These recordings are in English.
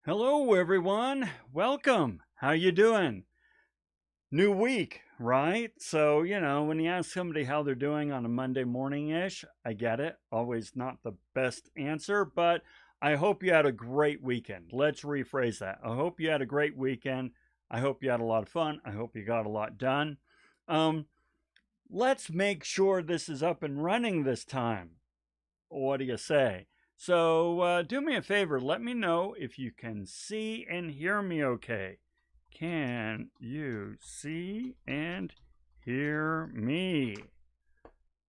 Hello, everyone. Welcome. How you doing? New week, right? So, when you ask somebody how they're doing on a Monday morning-ish, I get it. Always not the best answer, but I hope you had a great weekend. Let's rephrase that. I hope you had a great weekend. I hope you had a lot of fun. I hope you got a lot done. Um, let's make sure this is up and running this time. What do you say? So, do me a favor. Let me know if you can see and hear me okay. Can you see and hear me?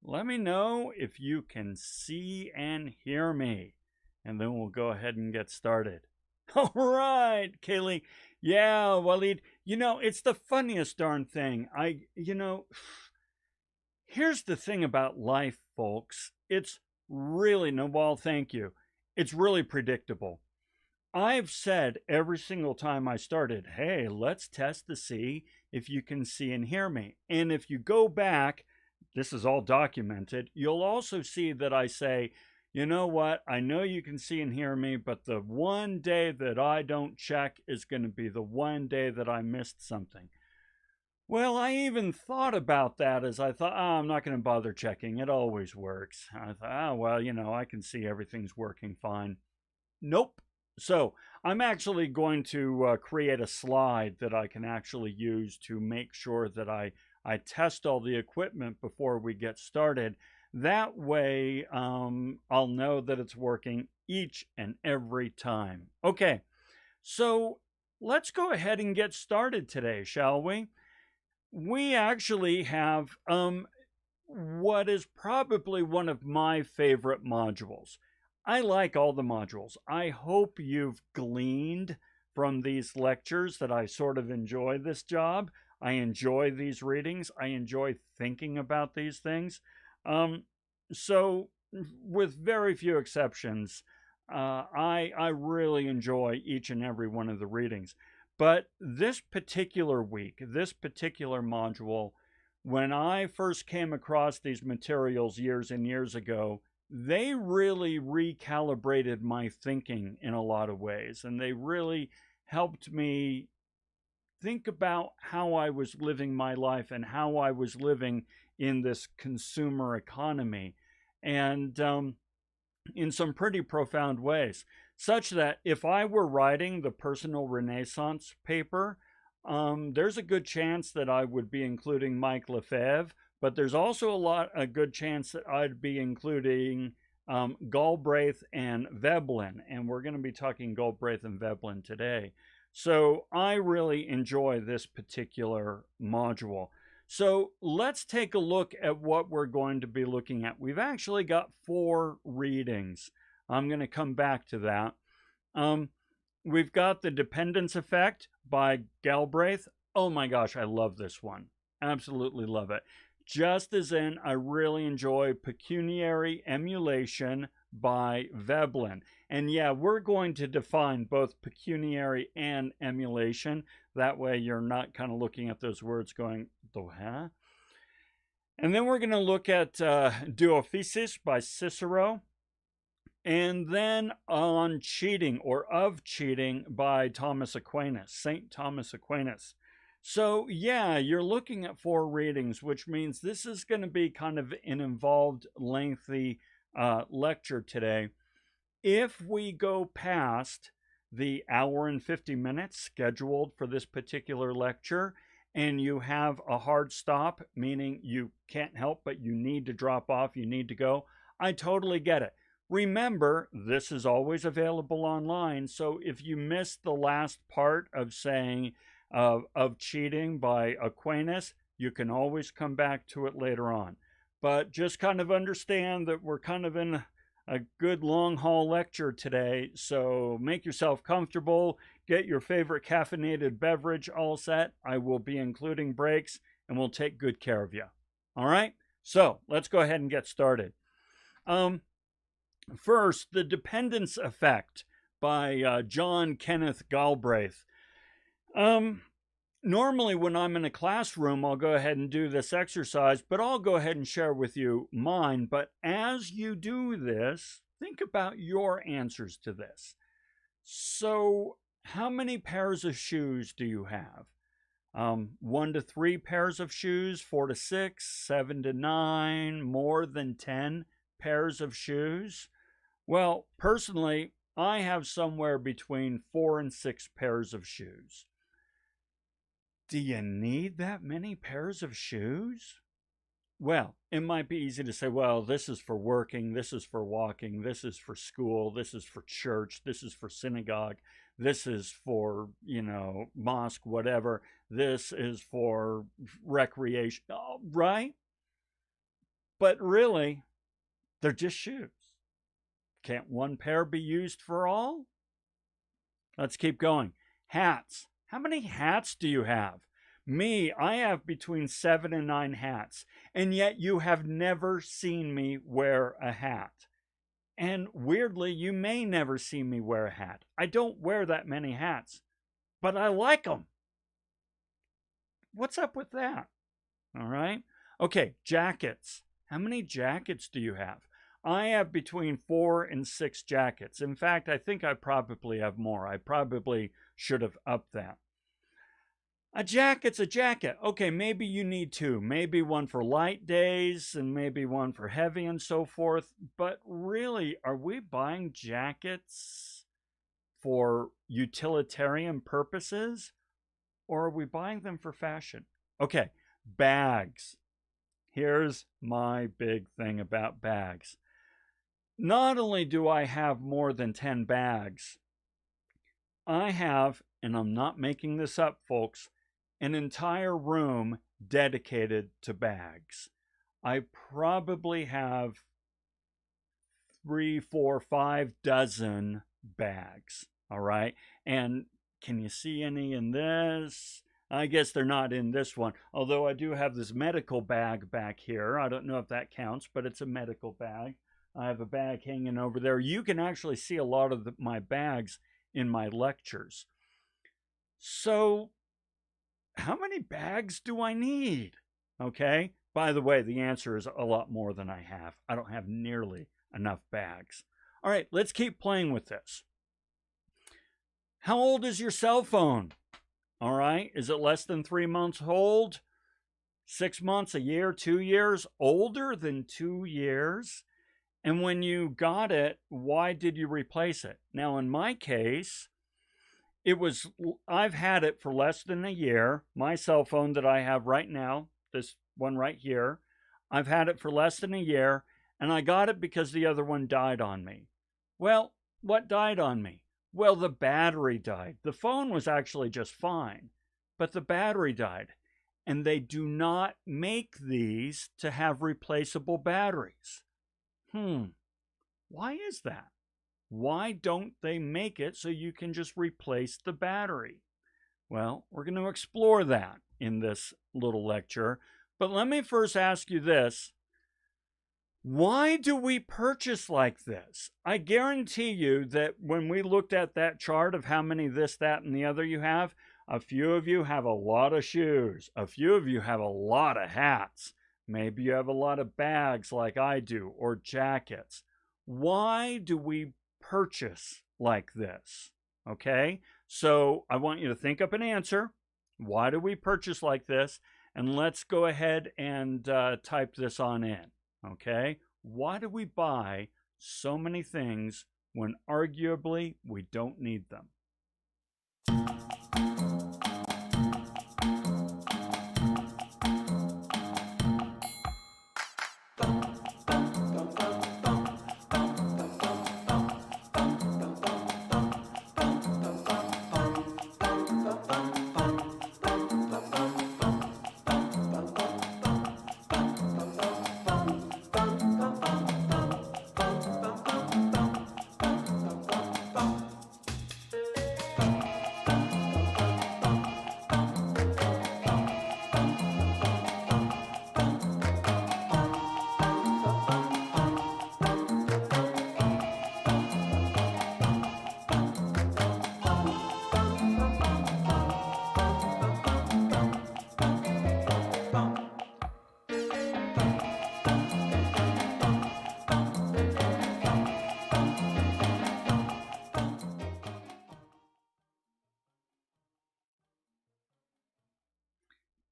Let me know if you can see and hear me. And then we'll go ahead and get started. All right, Kaylee. Yeah, Waleed. It's the funniest darn thing. Here's the thing about life, folks. It's really, Nawal, thank you. It's really predictable. I've said every single time I started, hey, let's test to see if you can see and hear me. And if you go back, this is all documented, you'll also see that I say, you know what, I know you can see and hear me, but the one day that I don't check is going to be the one day that I missed something. Well, I even thought about that as I thought, I'm not going to bother checking. It always works. I thought, well, I can see everything's working fine. Nope. So I'm actually going to create a slide that I can actually use to make sure that I test all the equipment before we get started. That way, I'll know that it's working each and every time. Okay, so let's go ahead and get started today, shall we? We actually have what is probably one of my favorite modules. I like all the modules. I hope you've gleaned from these lectures that I sort of enjoy this job. I enjoy these readings. I enjoy thinking about these things. So, with very few exceptions, I really enjoy each and every one of the readings. But this particular week, this particular module, when I first came across these materials years and years ago, they really recalibrated my thinking in a lot of ways. And they really helped me think about how I was living my life and how I was living in this consumer economy. And in some pretty profound ways, such that if I were writing the personal renaissance paper, there's a good chance that I would be including Mike Lefebvre, but there's also a good chance that I'd be including Galbraith and Veblen, and we're going to be talking Galbraith and Veblen today. So I really enjoy this particular module. So let's take a look at what we're going to be looking at. We've actually got 4 readings. I'm going to come back to that. We've got The Dependence Effect by Galbraith. Oh my gosh, I love this one. Absolutely love it. Just as in, I really enjoy Pecuniary Emulation by Veblen. And yeah, we're going to define both pecuniary and emulation. That way you're not kind of looking at those words going, huh? And then we're going to look at De Officiis by Cicero. And then On Cheating, or Of Cheating, by Thomas Aquinas, St. Thomas Aquinas. So yeah, you're looking at 4 readings, which means this is going to be kind of an involved, lengthy lecture today. If we go past the hour and 50 minutes scheduled for this particular lecture, and you have a hard stop, meaning you can't help but you need to drop off, you need to go, I totally get it. Remember, this is always available online, so if you missed the last part of saying of Cheating by Aquinas, you can always come back to it later on. But just kind of understand that we're kind of in a good long haul lecture today, so make yourself comfortable, get your favorite caffeinated beverage all set. I will be including breaks, and we'll take good care of you. All right, so let's go ahead and get started. First, The Dependence Effect by John Kenneth Galbraith. Normally when I'm in a classroom, I'll go ahead and do this exercise, but I'll go ahead and share with you mine. But as you do this, think about your answers to this. So How many pairs of shoes do you have? 1 to 3 pairs of shoes, 4 to 6, 7 to 9, more than 10 pairs of shoes? Well, personally, I have somewhere between 4 and 6 pairs of shoes. Do you need that many pairs of shoes? Well, it might be easy to say, well, this is for working, this is for walking, this is for school, this is for church, this is for synagogue, this is for, mosque, whatever, this is for recreation, right? But really, they're just shoes. Can't one pair be used for all? Let's keep going. Hats. How many hats do you have? Me, I have between 7 and 9 hats, and yet you have never seen me wear a hat. And weirdly, you may never see me wear a hat. I don't wear that many hats, but I like them. What's up with that? All right. Okay, jackets. How many jackets do you have? I have between 4 and 6 jackets. In fact, I think I probably have more. I probably should have upped that. A jacket's a jacket. Okay, maybe you need 2. Maybe one for light days and maybe one for heavy and so forth. But really, are we buying jackets for utilitarian purposes? Or are we buying them for fashion? Okay, bags. Here's my big thing about bags. Not only do I have more than 10 bags, I have, and I'm not making this up, folks, an entire room dedicated to bags. I probably have 3, 4, 5 dozen bags, all right? And can you see any in this? I guess they're not in this one, although I do have this medical bag back here. I don't know if that counts, but it's a medical bag. I have a bag hanging over there. You can actually see a lot of my bags in my lectures. So, how many bags do I need? Okay. By the way, the answer is a lot more than I have. I don't have nearly enough bags. All right, let's keep playing with this. How old is your cell phone? All right. Is it less than 3 months old? 6 months, a year, 2 years? Older than 2 years? And when you got it, why did you replace it? Now, in my case, I've had it for less than a year. My cell phone that I have right now, this one right here, I've had it for less than a year, and I got it because the other one died on me. Well, what died on me? Well, the battery died. The phone was actually just fine, but the battery died. And they do not make these to have replaceable batteries. Why is that? Why don't they make it so you can just replace the battery? Well, we're going to explore that in this little lecture. But let me first ask you this. Why do we purchase like this? I guarantee you that when we looked at that chart of how many this, that, and the other you have, a few of you have a lot of shoes. A few of you have a lot of hats. Maybe you have a lot of bags like I do, or jackets. Why do we purchase like this? Okay, so I want you to think up an answer. Why do we purchase like this? And let's go ahead and type this on in. Okay, why do we buy so many things when arguably we don't need them?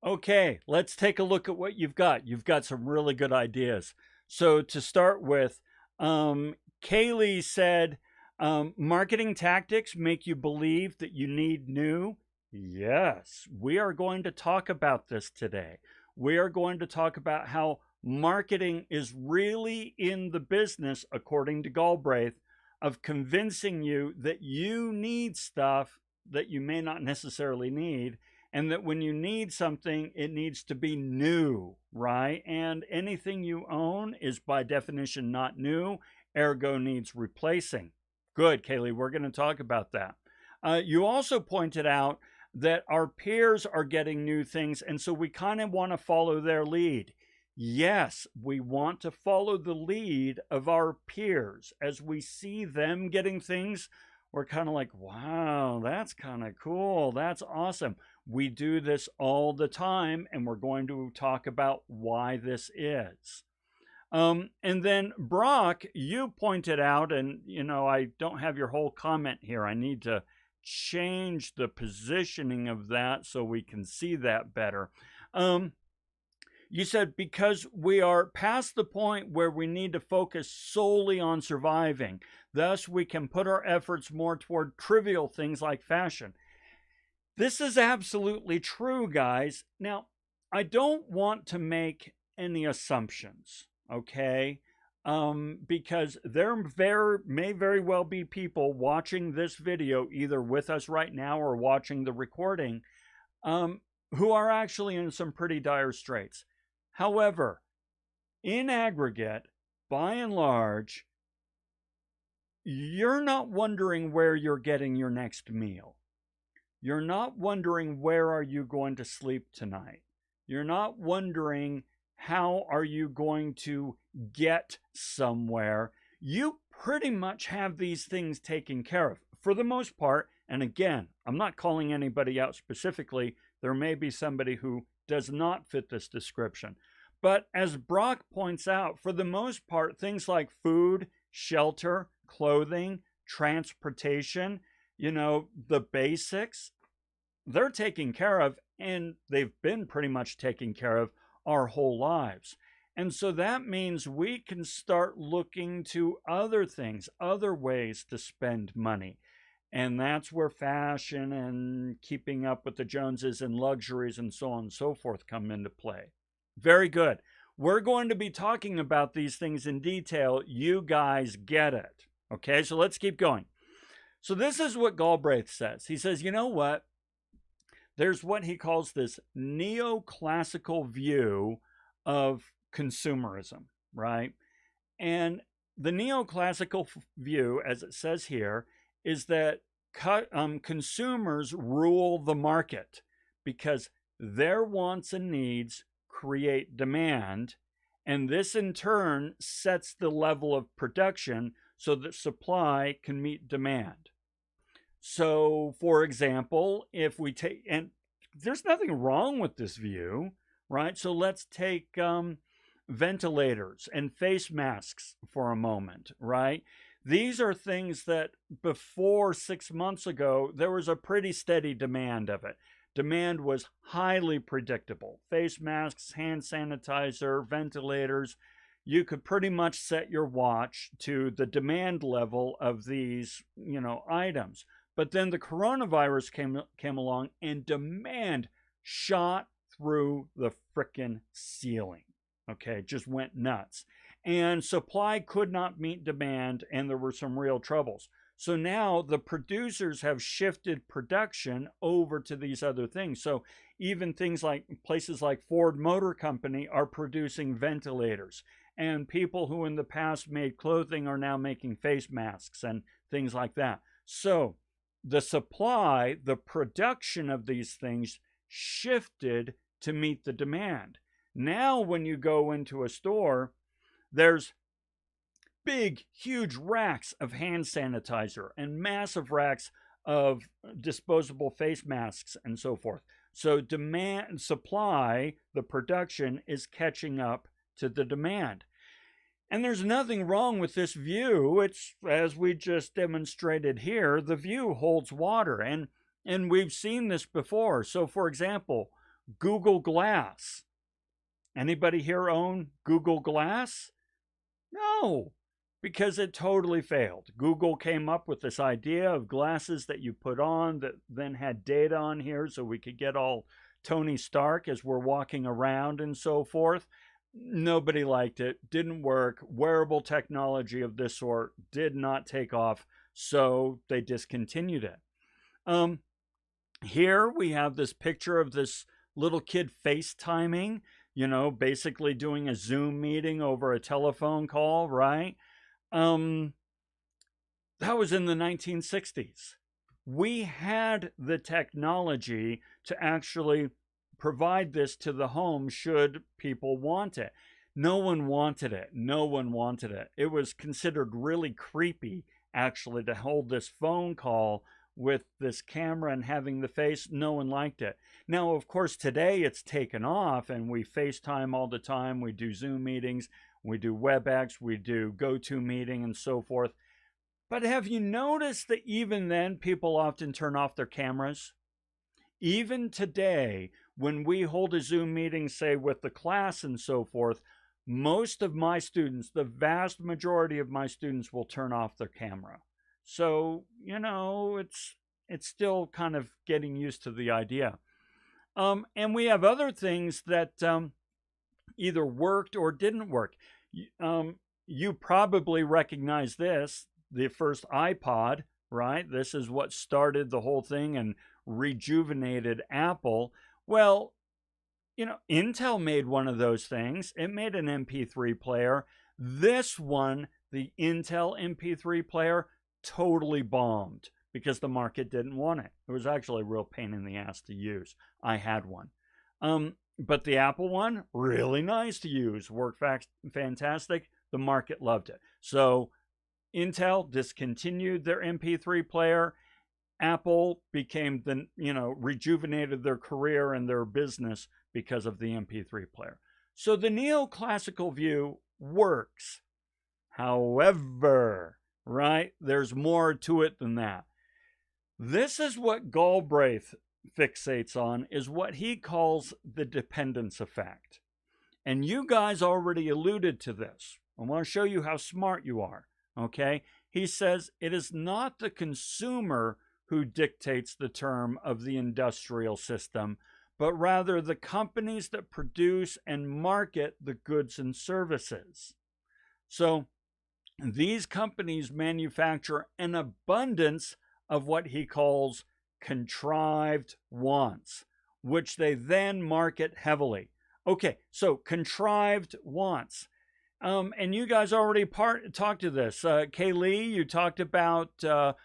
Okay, let's take a look at what you've got. You've got some really good ideas. So to start with, Kaylee said, marketing tactics make you believe that you need new. Yes, we are going to talk about this today. We are going to talk about how marketing is really in the business, according to Galbraith, of convincing you that you need stuff that you may not necessarily need, and that when you need something, it needs to be new, right? And anything you own is by definition not new, ergo needs replacing. Good, Kaylee, we're going to talk about that. You also pointed out that our peers are getting new things, and so we kind of want to follow their lead. Yes, we want to follow the lead of our peers. As we see them getting things, we're kind of like, wow, that's kind of cool. That's awesome. We do this all the time, and we're going to talk about why this is. And then Brock, you pointed out, and I don't have your whole comment here. I need to change the positioning of that so we can see that better. You said because we are past the point where we need to focus solely on surviving, thus we can put our efforts more toward trivial things like fashion. This is absolutely true, guys. Now, I don't want to make any assumptions, okay? Because there may very well be people watching this video, either with us right now or watching the recording, who are actually in some pretty dire straits. However, in aggregate, by and large, you're not wondering where you're getting your next meal. You're not wondering where are you going to sleep tonight. You're not wondering how are you going to get somewhere. You pretty much have these things taken care of for the most part. And again, I'm not calling anybody out specifically. There may be somebody who does not fit this description. But as Brock points out, for the most part, things like food, shelter, clothing, transportation, the basics, they're taken care of, and they've been pretty much taken care of our whole lives. And so that means we can start looking to other things, other ways to spend money. And that's where fashion and keeping up with the Joneses and luxuries and so on and so forth come into play. Very good. We're going to be talking about these things in detail. You guys get it. Okay, so let's keep going. So this is what Galbraith says. He says, you know what? There's what he calls this neoclassical view of consumerism, right? And the neoclassical view, as it says here, is that consumers rule the market because their wants and needs create demand, and this in turn sets the level of production so that supply can meet demand. So, for example, if we take, and there's nothing wrong with this view, right? So let's take ventilators and face masks for a moment, right? These are things that before 6 months ago, there was a pretty steady demand of it. Demand was highly predictable. Face masks, hand sanitizer, ventilators. You could pretty much set your watch to the demand level of these, items. But then the coronavirus came along and demand shot through the frickin' ceiling. Okay, just went nuts. And supply could not meet demand, and there were some real troubles. So now the producers have shifted production over to these other things. So even things like places like Ford Motor Company are producing ventilators. And people who in the past made clothing are now making face masks and things like that. So the supply, the production of these things shifted to meet the demand. Now when you go into a store, there's big, huge racks of hand sanitizer and massive racks of disposable face masks and so forth. So demand, supply, the production is catching up to the demand. And there's nothing wrong with this view. It's, as we just demonstrated here, the view holds water. And we've seen this before. So for example, Google Glass. Anybody here own Google Glass? No, because it totally failed. Google came up with this idea of glasses that you put on that then had data on here so we could get all Tony Stark as we're walking around and so forth. Nobody liked it, didn't work. Wearable technology of this sort did not take off, so they discontinued it. Here we have this picture of this little kid FaceTiming, basically doing a Zoom meeting over a telephone call, right? That was in the 1960s. We had the technology to actually provide this to the home should people want it. No one wanted it. No one wanted it. It was considered really creepy, actually, to hold this phone call with this camera and having the face. No one liked it. Now, of course, today it's taken off and we FaceTime all the time. We do Zoom meetings. We do WebEx. We do GoToMeeting and so forth. But have you noticed that even then people often turn off their cameras? Even today, when we hold a Zoom meeting, say with the class and so forth, most of my students, the vast majority of my students will turn off their camera. So, it's still kind of getting used to the idea. And we have other things that either worked or didn't work. You probably recognize this, the first iPod, right? This is what started the whole thing and rejuvenated Apple. Well, Intel made one of those things. It made an MP3 player. This one, the Intel MP3 player, totally bombed because the market didn't want it. It was actually a real pain in the ass to use. I had one. But the Apple one, really nice to use. Worked fantastic. The market loved it. So Intel discontinued their MP3 player. Apple became rejuvenated their career and their business because of the MP3 player. So the neoclassical view works. However, right, there's more to it than that. This is what Galbraith fixates on, is what he calls the dependence effect. And you guys already alluded to this. I want to show you how smart you are, okay? He says it is not the consumer who dictates the term of the industrial system, but rather the companies that produce and market the goods and services. So these companies manufacture an abundance of what he calls contrived wants, which they then market heavily. Okay, so contrived wants. And you guys already talked to this. Kaylee, you talked about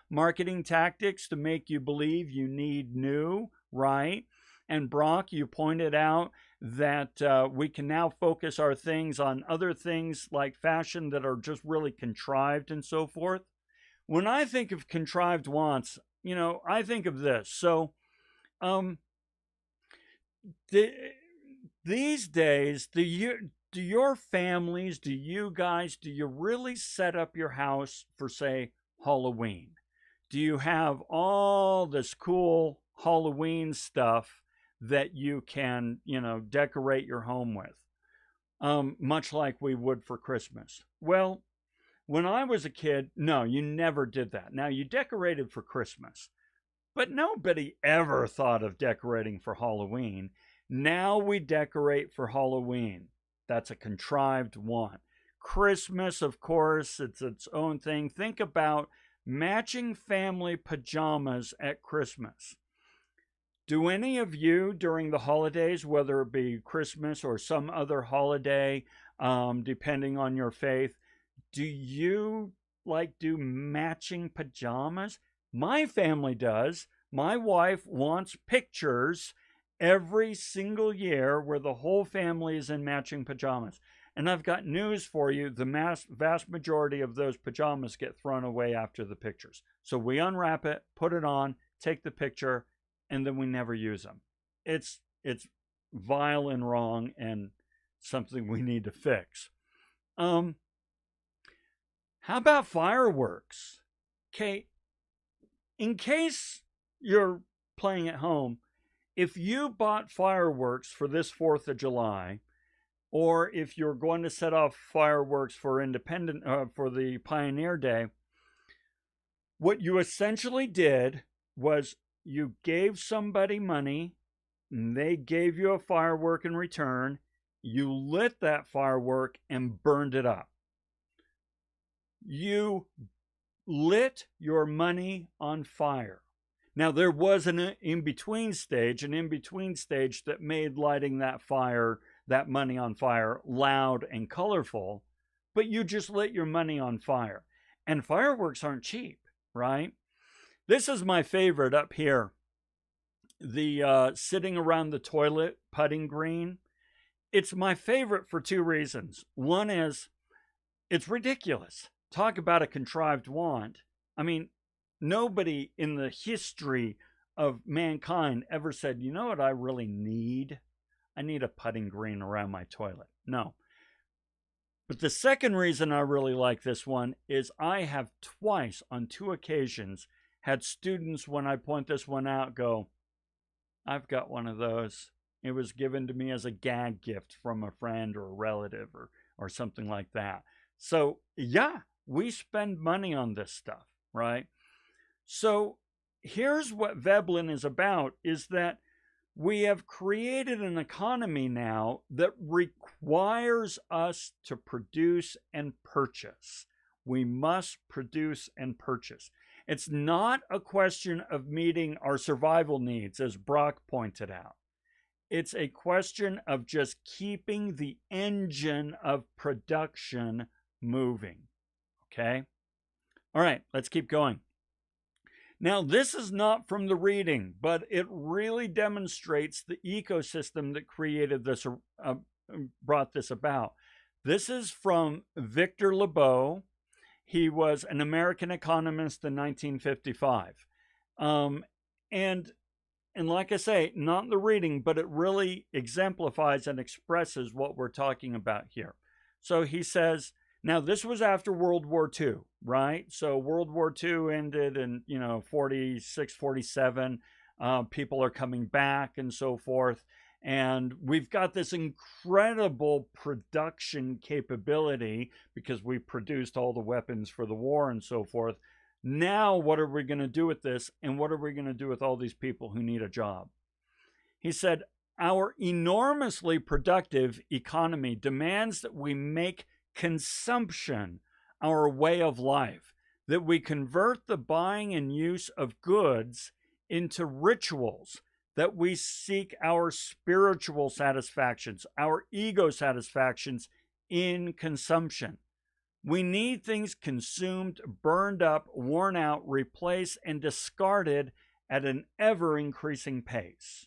marketing tactics to make you believe you need new, right? And Brock, you pointed out that we can now focus our things on other things like fashion that are just really contrived and so forth. When I think of contrived wants, I think of this. So these days, do your families, do you really set up your house for, say, Halloween? Do you have all this cool Halloween stuff that you can, decorate your home with, much like we would for Christmas? Well, when I was a kid, no, you never did that. Now, you decorated for Christmas, but nobody ever thought of decorating for Halloween. Now we decorate for Halloween. That's a contrived want. Christmas, of course, it's its own thing. Think about matching family pajamas at Christmas. Do any of you during the holidays, whether it be Christmas or some other holiday, depending on your faith, do you do matching pajamas? My family does. My wife wants pictures every single year where the whole family is in matching pajamas. And I've got news for you. The vast majority of those pajamas get thrown away after the pictures. So we unwrap it, put it on, take the picture, and then we never use them. It's vile and wrong and something we need to fix. How about fireworks? Okay, in case you're playing at home, if you bought fireworks for this 4th of July, or if you're going to set off fireworks for for the Pioneer Day, what you essentially did was you gave somebody money, and they gave you a firework in return. You lit that firework and burned it up. You lit your money on fire. Now, there was an in-between stage that made lighting that money on fire, loud and colorful, but you just lit your money on fire. And fireworks aren't cheap, right? This is my favorite up here. The sitting around the toilet putting green. It's my favorite for 2 reasons. One is it's ridiculous. Talk about a contrived want. I mean, nobody in the history of mankind ever said, you know what I really need? I need a putting green around my toilet. No. But the second reason I really like this one is I have twice, on 2 occasions, had students, when I point this one out, go, I've got one of those. It was given to me as a gag gift from a friend or a relative or something like that. So, yeah, we spend money on this stuff, right? So here's what Veblen is about, is that we have created an economy now that requires us to produce and purchase. We must produce and purchase. It's not a question of meeting our survival needs, as Brock pointed out. It's a question of just keeping the engine of production moving. Okay? All right, let's keep going. Now, this is not from the reading, but it really demonstrates the ecosystem that created this, brought this about. This is from Victor Lebow. He was an American economist in 1955. And like I say, not the reading, but it really exemplifies and expresses what we're talking about here. So he says, now this was after World War II, right? So World War II ended in, 46, 47. People are coming back and so forth. And we've got this incredible production capability because we produced all the weapons for the war and so forth. Now, what are we going to do with this? And what are we going to do with all these people who need a job? He said, our enormously productive economy demands that we make consumption our way of life, that we convert the buying and use of goods into rituals, that we seek our spiritual satisfactions, our ego satisfactions in consumption. We need things consumed, burned up, worn out, replaced, and discarded at an ever-increasing pace.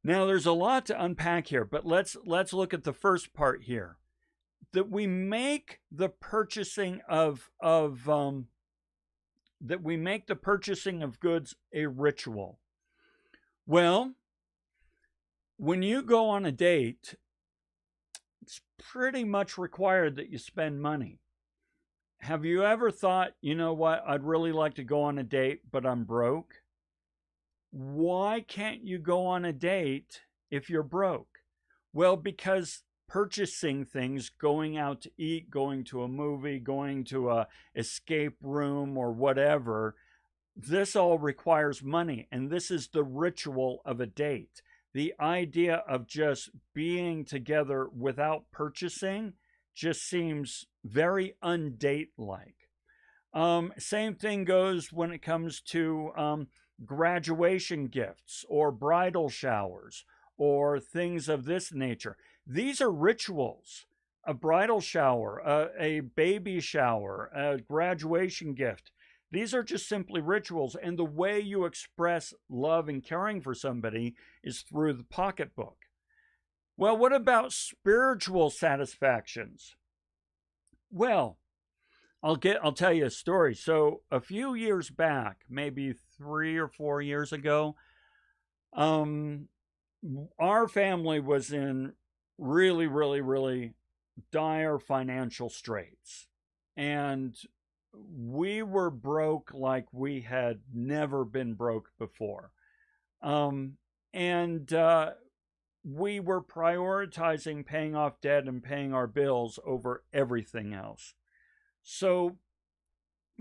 Now, there's a lot to unpack here, but let's look at the first part here. That we make the purchasing of goods a ritual. Well, when you go on a date, it's pretty much required that you spend money. Have you ever thought, you know what, I'd really like to go on a date, but I'm broke? Why can't you go on a date if you're broke? Well, because purchasing things, going out to eat, going to a movie, going to a escape room or whatever, this all requires money. And this is the ritual of a date. The idea of just being together without purchasing just seems very undate-like. Same thing goes when it comes to graduation gifts or bridal showers or things of this nature. These are rituals. A bridal shower, a baby shower, a graduation gift. These are just simply rituals, and the way you express love and caring for somebody is through the pocketbook. Well, what about spiritual satisfactions? Well, I'll tell you a story. So a few years back, maybe 3 or 4 years ago, our family was in really, really, really dire financial straits. And we were broke like we had never been broke before. And we were prioritizing paying off debt and paying our bills over everything else. So,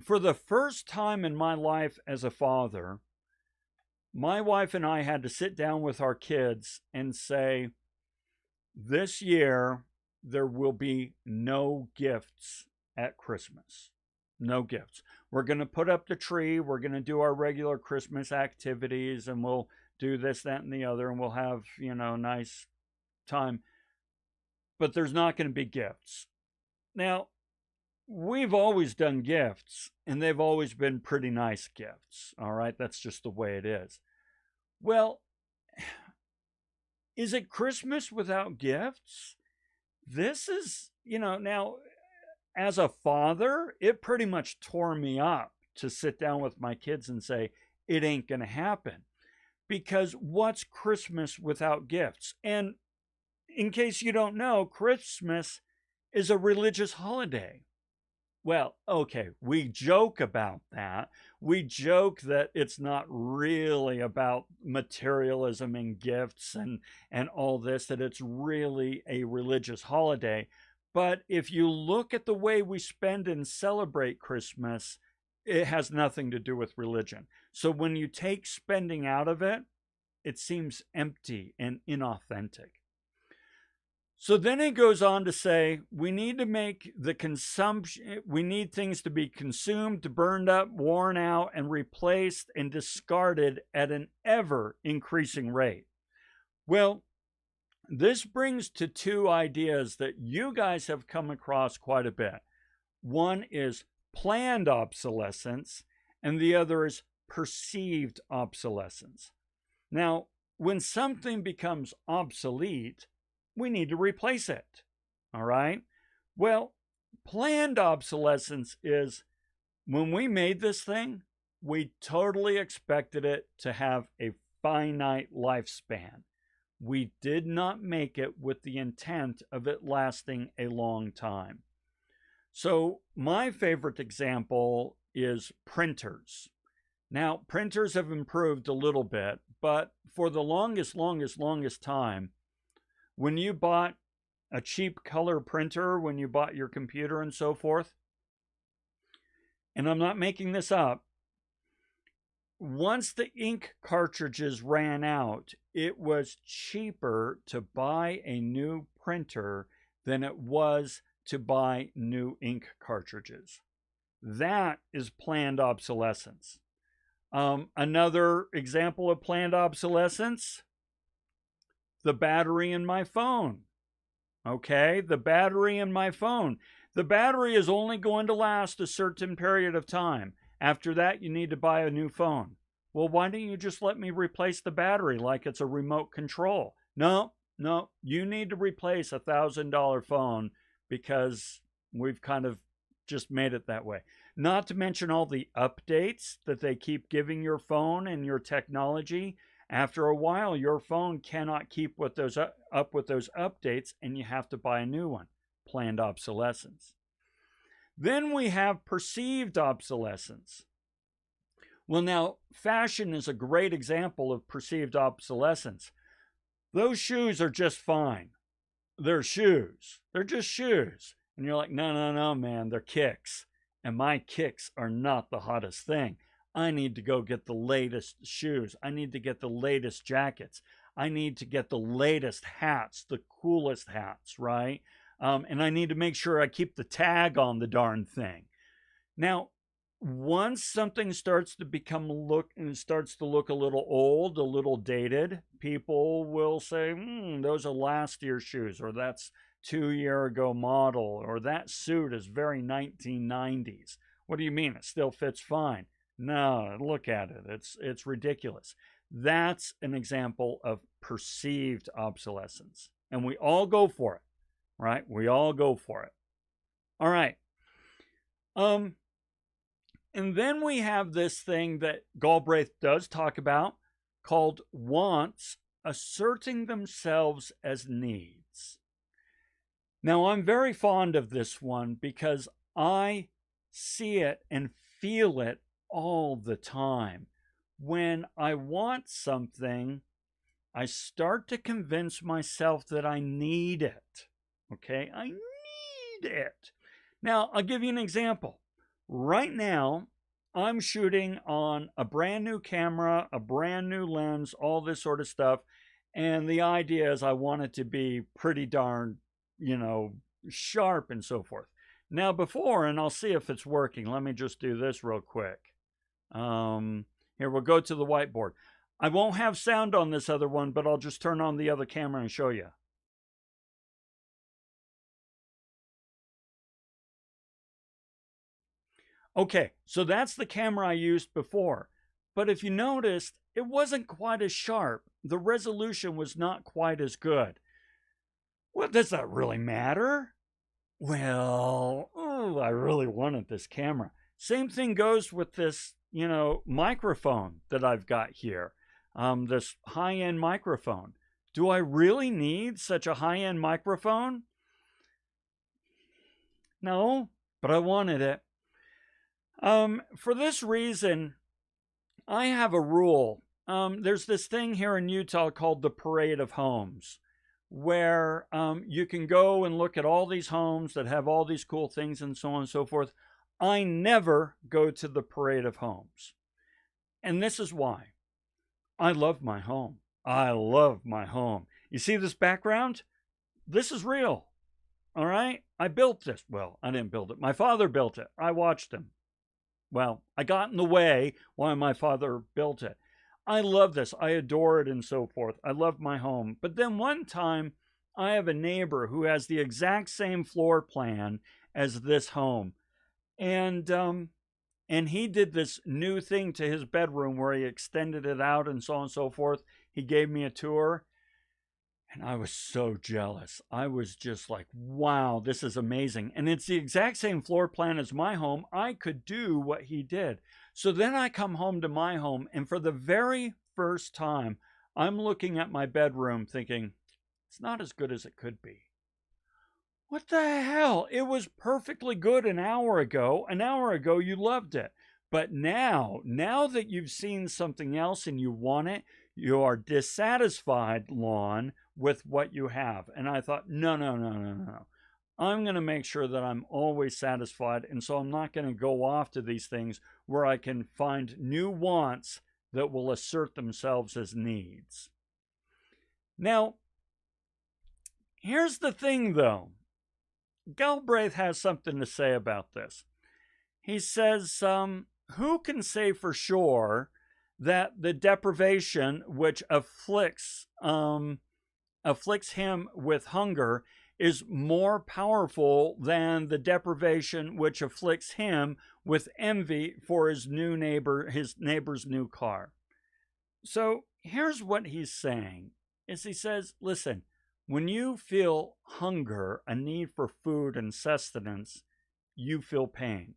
for the first time in my life as a father, my wife and I had to sit down with our kids and say, this year, there will be no gifts at Christmas. No gifts. We're going to put up the tree. We're going to do our regular Christmas activities, and we'll do this, that, and the other, and we'll have, a nice time. But there's not going to be gifts. Now, we've always done gifts, and they've always been pretty nice gifts. All right? That's just the way it is. Well, is it Christmas without gifts? This is, now as a father, it pretty much tore me up to sit down with my kids and say, it ain't going to happen. Because what's Christmas without gifts? And in case you don't know, Christmas is a religious holiday. Well, okay, we joke about that. We joke that it's not really about materialism and gifts and all this, that it's really a religious holiday. But if you look at the way we spend and celebrate Christmas, it has nothing to do with religion. So when you take spending out of it, it seems empty and inauthentic. So then it goes on to say, we need to make the consumption, we need things to be consumed, burned up, worn out, and replaced and discarded at an ever increasing rate. Well, this brings to two ideas that you guys have come across quite a bit. One is planned obsolescence, and the other is perceived obsolescence. Now, when something becomes obsolete, we need to replace it. All right? Well, planned obsolescence is when we made this thing, we totally expected it to have a finite lifespan. We did not make it with the intent of it lasting a long time. So, my favorite example is printers. Now, printers have improved a little bit, but for the longest time, when you bought a cheap color printer, when you bought your computer and so forth, and I'm not making this up, once the ink cartridges ran out, it was cheaper to buy a new printer than it was to buy new ink cartridges. That is planned obsolescence. Another example of planned obsolescence, the battery in my phone. Okay, the battery in my phone. The battery is only going to last a certain period of time. After that, you need to buy a new phone. Well, why don't you just let me replace the battery like it's a remote control? No, you need to replace a $1,000 phone because we've kind of just made it that way. Not to mention all the updates that they keep giving your phone and your technology. After a while, your phone cannot keep with those up with those updates, and you have to buy a new one. Planned obsolescence. Then we have perceived obsolescence. Well, now, fashion is a great example of perceived obsolescence. Those shoes are just fine. They're shoes. They're just shoes. And you're like, no, man, they're kicks. And my kicks are not the hottest thing. I need to go get the latest shoes. I need to get the latest jackets. I need to get the latest hats, the coolest hats, right? And I need to make sure I keep the tag on the darn thing. Now, once something starts to starts to look a little old, a little dated, people will say, those are last year's shoes, or that's 2-year ago model, or that suit is very 1990s. What do you mean? It still fits fine. No, look at it. It's ridiculous. That's an example of perceived obsolescence. And we all go for it, right? We all go for it. All right. And then we have this thing that Galbraith does talk about called wants asserting themselves as needs. Now, I'm very fond of this one because I see it and feel it all the time. When I want something, I start to convince myself that I need it. Okay, I need it. Now, I'll give you an example. Right now, I'm shooting on a brand new camera, a brand new lens, all this sort of stuff. And the idea is I want it to be pretty darn, sharp and so forth. Now, before, and I'll see if it's working, let me just do this real quick. Here, we'll go to the whiteboard. I won't have sound on this other one, but I'll just turn on the other camera and show you. Okay, so that's the camera I used before. But if you noticed, it wasn't quite as sharp. The resolution was not quite as good. Well, does that really matter? Well, I really wanted this camera. Same thing goes with this, microphone that I've got here. This high-end microphone. Do I really need such a high-end microphone? No, but I wanted it. For this reason, I have a rule. There's this thing here in Utah called the Parade of Homes, where you can go and look at all these homes that have all these cool things and so on and so forth. I never go to the Parade of Homes. And this is why. I love my home. I love my home. You see this background? This is real. All right? I built this. Well, I didn't build it. My father built it. I watched him. Well, I got in the way while my father built it. I love this. I adore it and so forth. I love my home. But then one time, I have a neighbor who has the exact same floor plan as this home. And he did this new thing to his bedroom where he extended it out and so on and so forth. He gave me a tour. And I was so jealous. I was just like, wow, this is amazing. And it's the exact same floor plan as my home. I could do what he did. So then I come home to my home, and for the very first time, I'm looking at my bedroom thinking, it's not as good as it could be. What the hell? It was perfectly good an hour ago. An hour ago, you loved it. But now that you've seen something else and you want it, you are dissatisfied, Lon, with what you have. And I thought, no. I'm going to make sure that I'm always satisfied. And so I'm not going to go off to these things where I can find new wants that will assert themselves as needs. Now, here's the thing, though. Galbraith has something to say about this. He says, who can say for sure that the deprivation which afflicts him with hunger is more powerful than the deprivation which afflicts him with envy for his neighbor's new car? So here's what he's saying, is he says, listen, when you feel hunger, a need for food and sustenance, you feel pain.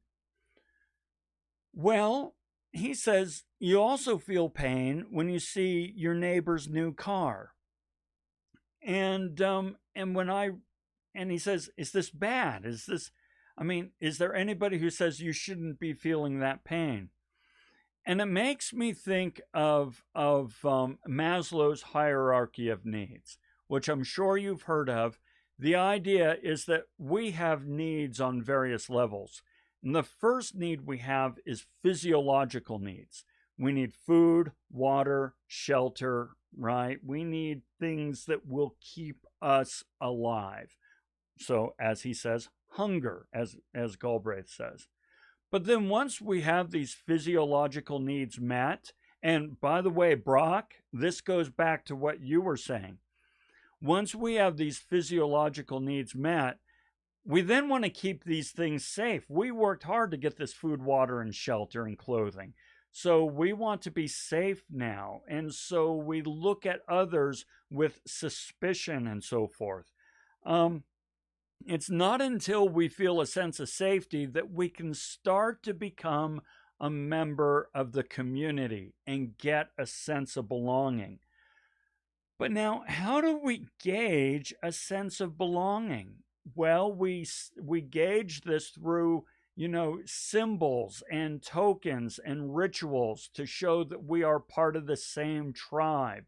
Well, he says, you also feel pain when you see your neighbor's new car. And he says, is this bad? Is there anybody who says you shouldn't be feeling that pain? And it makes me think of Maslow's hierarchy of needs, which I'm sure you've heard of. The idea is that we have needs on various levels. And the first need we have is physiological needs. We need food, water, shelter, right? We need things that will keep us alive. So, as he says, hunger, as Galbraith says. But then once we have these physiological needs met, and by the way, Brock, this goes back to what you were saying. Once we have these physiological needs met, we then want to keep these things safe. We worked hard to get this food, water, and shelter and clothing. So we want to be safe now. And so we look at others with suspicion and so forth. It's not until we feel a sense of safety that we can start to become a member of the community and get a sense of belonging. But now, how do we gauge a sense of belonging? Well, we gauge this through, symbols and tokens and rituals to show that we are part of the same tribe.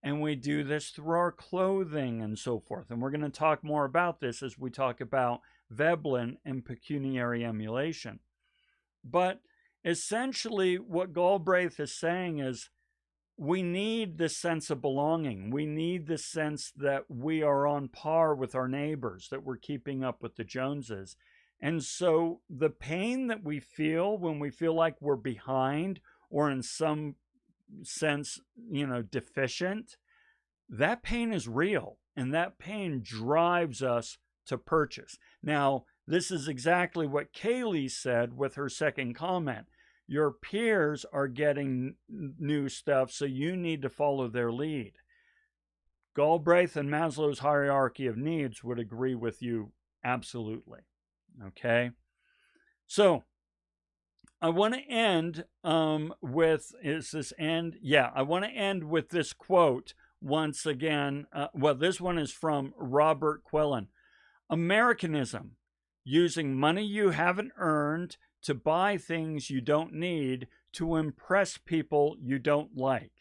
and we do this through our clothing and so forth. And we're going to talk more about this as we talk about Veblen and pecuniary emulation. But essentially, what Galbraith is saying is we need this sense of belonging. We need this sense that we are on par with our neighbors, that we're keeping up with the Joneses. And so the pain that we feel when we feel like we're behind or in some sense, deficient, that pain is real, and that pain drives us to purchase. Now, this is exactly what Kaylee said with her second comment. Your peers are getting new stuff, so you need to follow their lead. Galbraith and Maslow's hierarchy of needs would agree with you absolutely. Okay? So, I want to end with, is this end? Yeah, I want to end with this quote once again. This one is from Robert Quillen. Americanism, using money you haven't earned to buy things you don't need to impress people you don't like.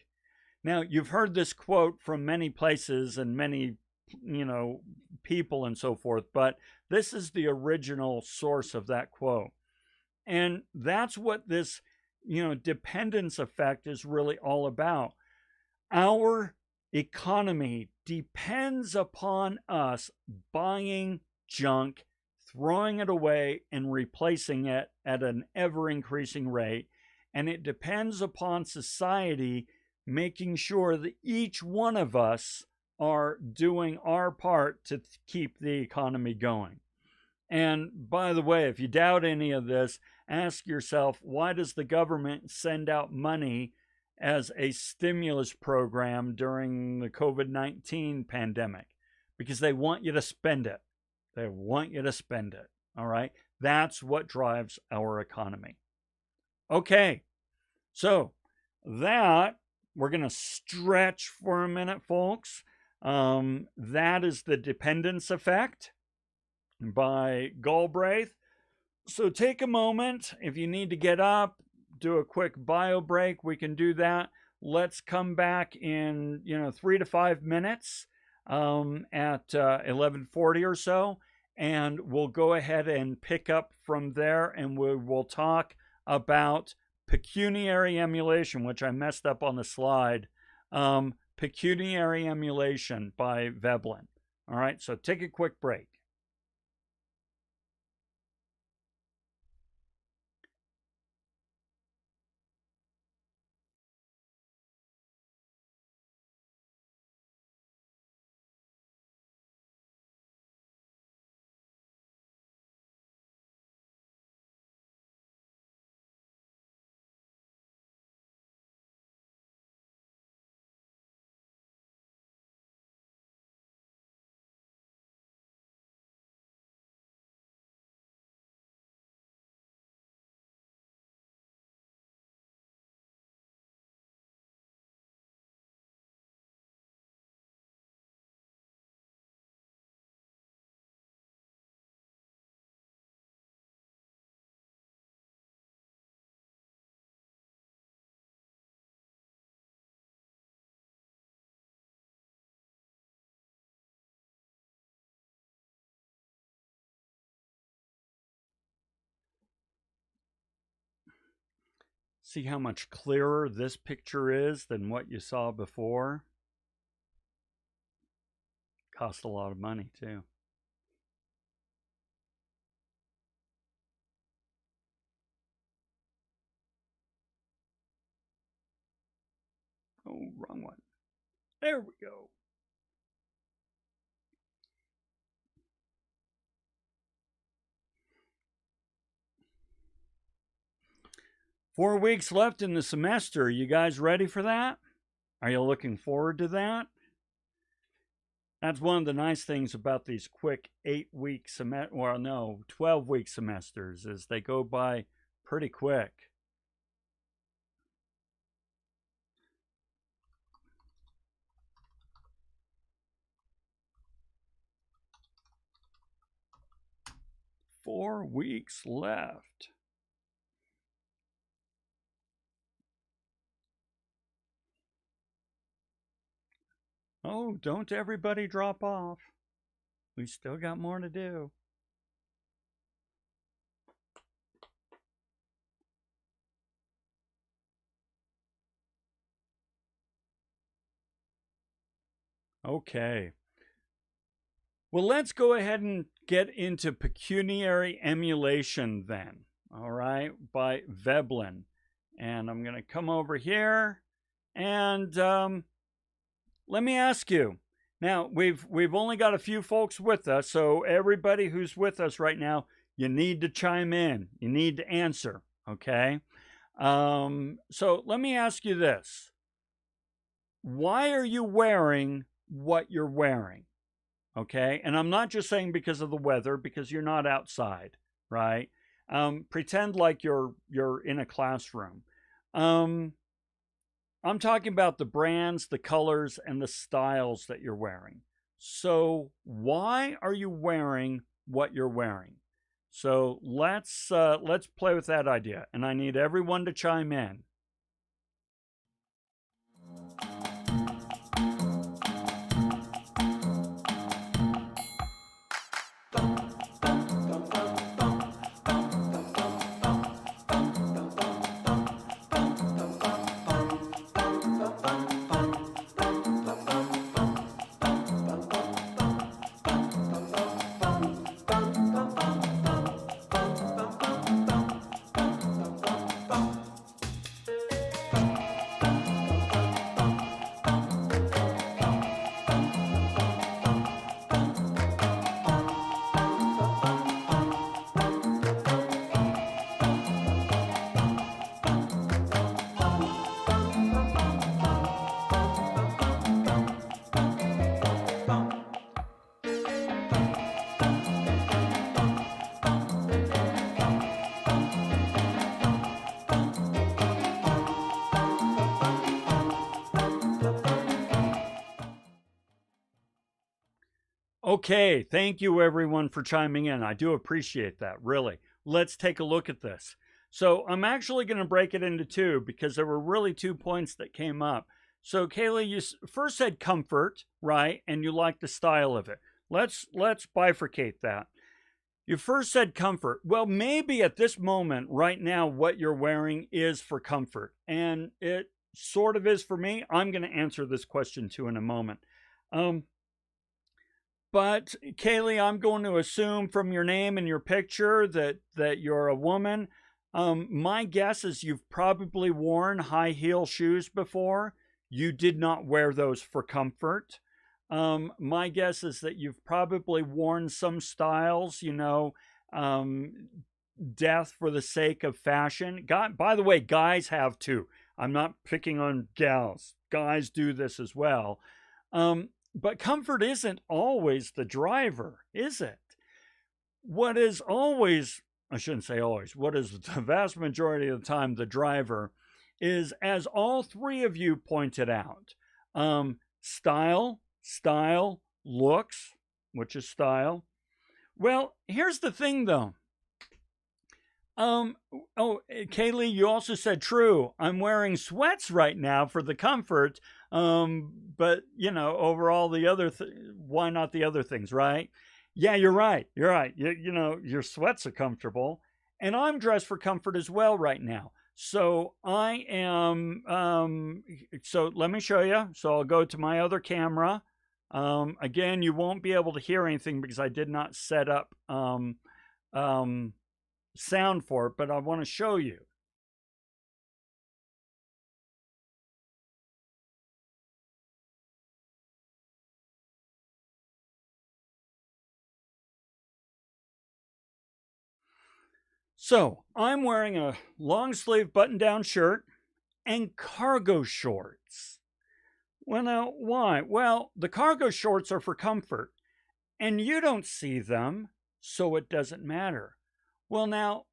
Now, you've heard this quote from many places and many, people and so forth, but this is the original source of that quote. And that's what this, dependence effect is really all about. Our economy depends upon us buying junk, throwing it away, and replacing it at an ever-increasing rate. And it depends upon society making sure that each one of us are doing our part to keep the economy going. And by the way, if you doubt any of this, ask yourself, why does the government send out money as a stimulus program during the COVID-19 pandemic? Because they want you to spend it. They want you to spend it. All right? That's what drives our economy. Okay. So that, we're going to stretch for a minute, folks. That is the dependence effect by Galbraith. So take a moment. If you need to get up, do a quick bio break, we can do that. Let's come back in 3 to 5 minutes at 11:40 or so, and we'll go ahead and pick up from there, and we will talk about pecuniary emulation, which I messed up on the slide. Pecuniary emulation by Veblen. All right, so take a quick break. See how much clearer this picture is than what you saw before? Cost a lot of money too. Oh, wrong one. There we go. Four weeks left in the semester. You guys ready for that? Are you looking forward to that? That's one of the nice things about these quick 8-week 12-week semesters is they go by pretty quick. Four weeks left. Oh, don't everybody drop off. We still got more to do. Okay. Well, let's go ahead and get into Pecuniary Emulation then. All right, by Veblen. And I'm going to come over here and let me ask you. Now, we've only got a few folks with us, so everybody who's with us right now, you need to chime in. You need to answer, okay? So let me ask you this. Why are you wearing what you're wearing? Okay, and I'm not just saying because of the weather, because you're not outside, right? Pretend like you're in a classroom. I'm talking about the brands, the colors, and the styles that you're wearing. So why are you wearing what you're wearing? So let's play with that idea, and I need everyone to chime in. Okay, thank you everyone for chiming in. I do appreciate that, really. Let's take a look at this. So I'm actually going to break it into two because there were really 2 points that came up. So Kaylee, you first said comfort, right? And you like the style of it. Let's bifurcate that. You first said comfort. Well, maybe at this moment, right now, what you're wearing is for comfort. And it sort of is for me. I'm going to answer this question too in a moment. But Kaylee, I'm going to assume from your name and your picture that you're a woman. My guess is you've probably worn high heel shoes before. You did not wear those for comfort. My guess is that you've probably worn some styles, death for the sake of fashion. By the way, guys have too. I'm not picking on gals. Guys do this as well. But comfort isn't always the driver, is it? What is always, I shouldn't say always, what is the vast majority of the time the driver is, as all three of you pointed out, style, looks, which is style. Well, here's the thing though. Kaylee, you also said true. I'm wearing sweats right now for the comfort. But over all the other, why not the other things, right? Yeah, you're right. You're right. Your sweats are comfortable, and I'm dressed for comfort as well right now. So I am. So let me show you. So I'll go to my other camera. Again, you won't be able to hear anything because I did not set up sound for it, but I want to show you. So I'm wearing a long sleeve button down shirt and cargo shorts. Well, now, why? Well, the cargo shorts are for comfort, and you don't see them, so it doesn't matter. Well, now,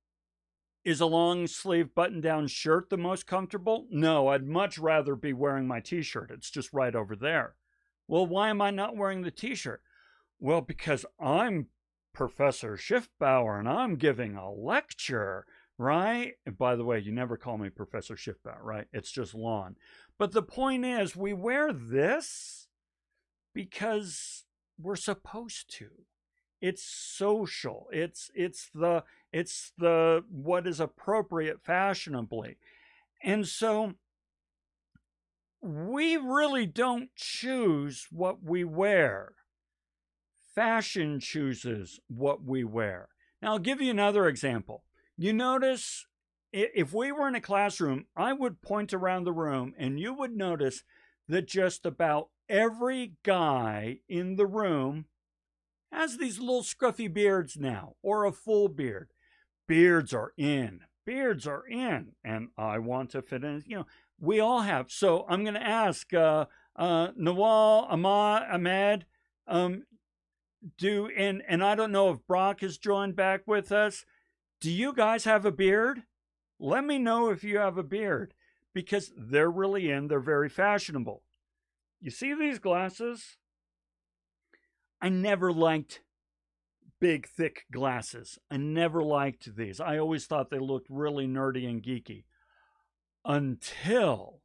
is a long sleeve button down shirt the most comfortable? No, I'd much rather be wearing my t-shirt. It's just right over there. Well, why am I not wearing the t-shirt? Well, because I'm Professor Schiffbauer and I'm giving a lecture, right? And by the way, you never call me Professor Schiffbauer, right? It's just Lon. But the point is, we wear this because we're supposed to. It's social. It's the what is appropriate fashionably. And so we really don't choose what we wear. Fashion chooses what we wear. Now, I'll give you another example. You notice if we were in a classroom, I would point around the room and you would notice that just about every guy in the room has these little scruffy beards now, or a full beard. Beards are in. Beards are in. And I want to fit in. We all have. So I'm going to ask Nawal, Ahmad, and I don't know if Brock has joined back with us. Do you guys have a beard? Let me know if you have a beard, because they're really in. They're very fashionable. You see these glasses? I never liked big, thick glasses. I never liked these. I always thought they looked really nerdy and geeky. Until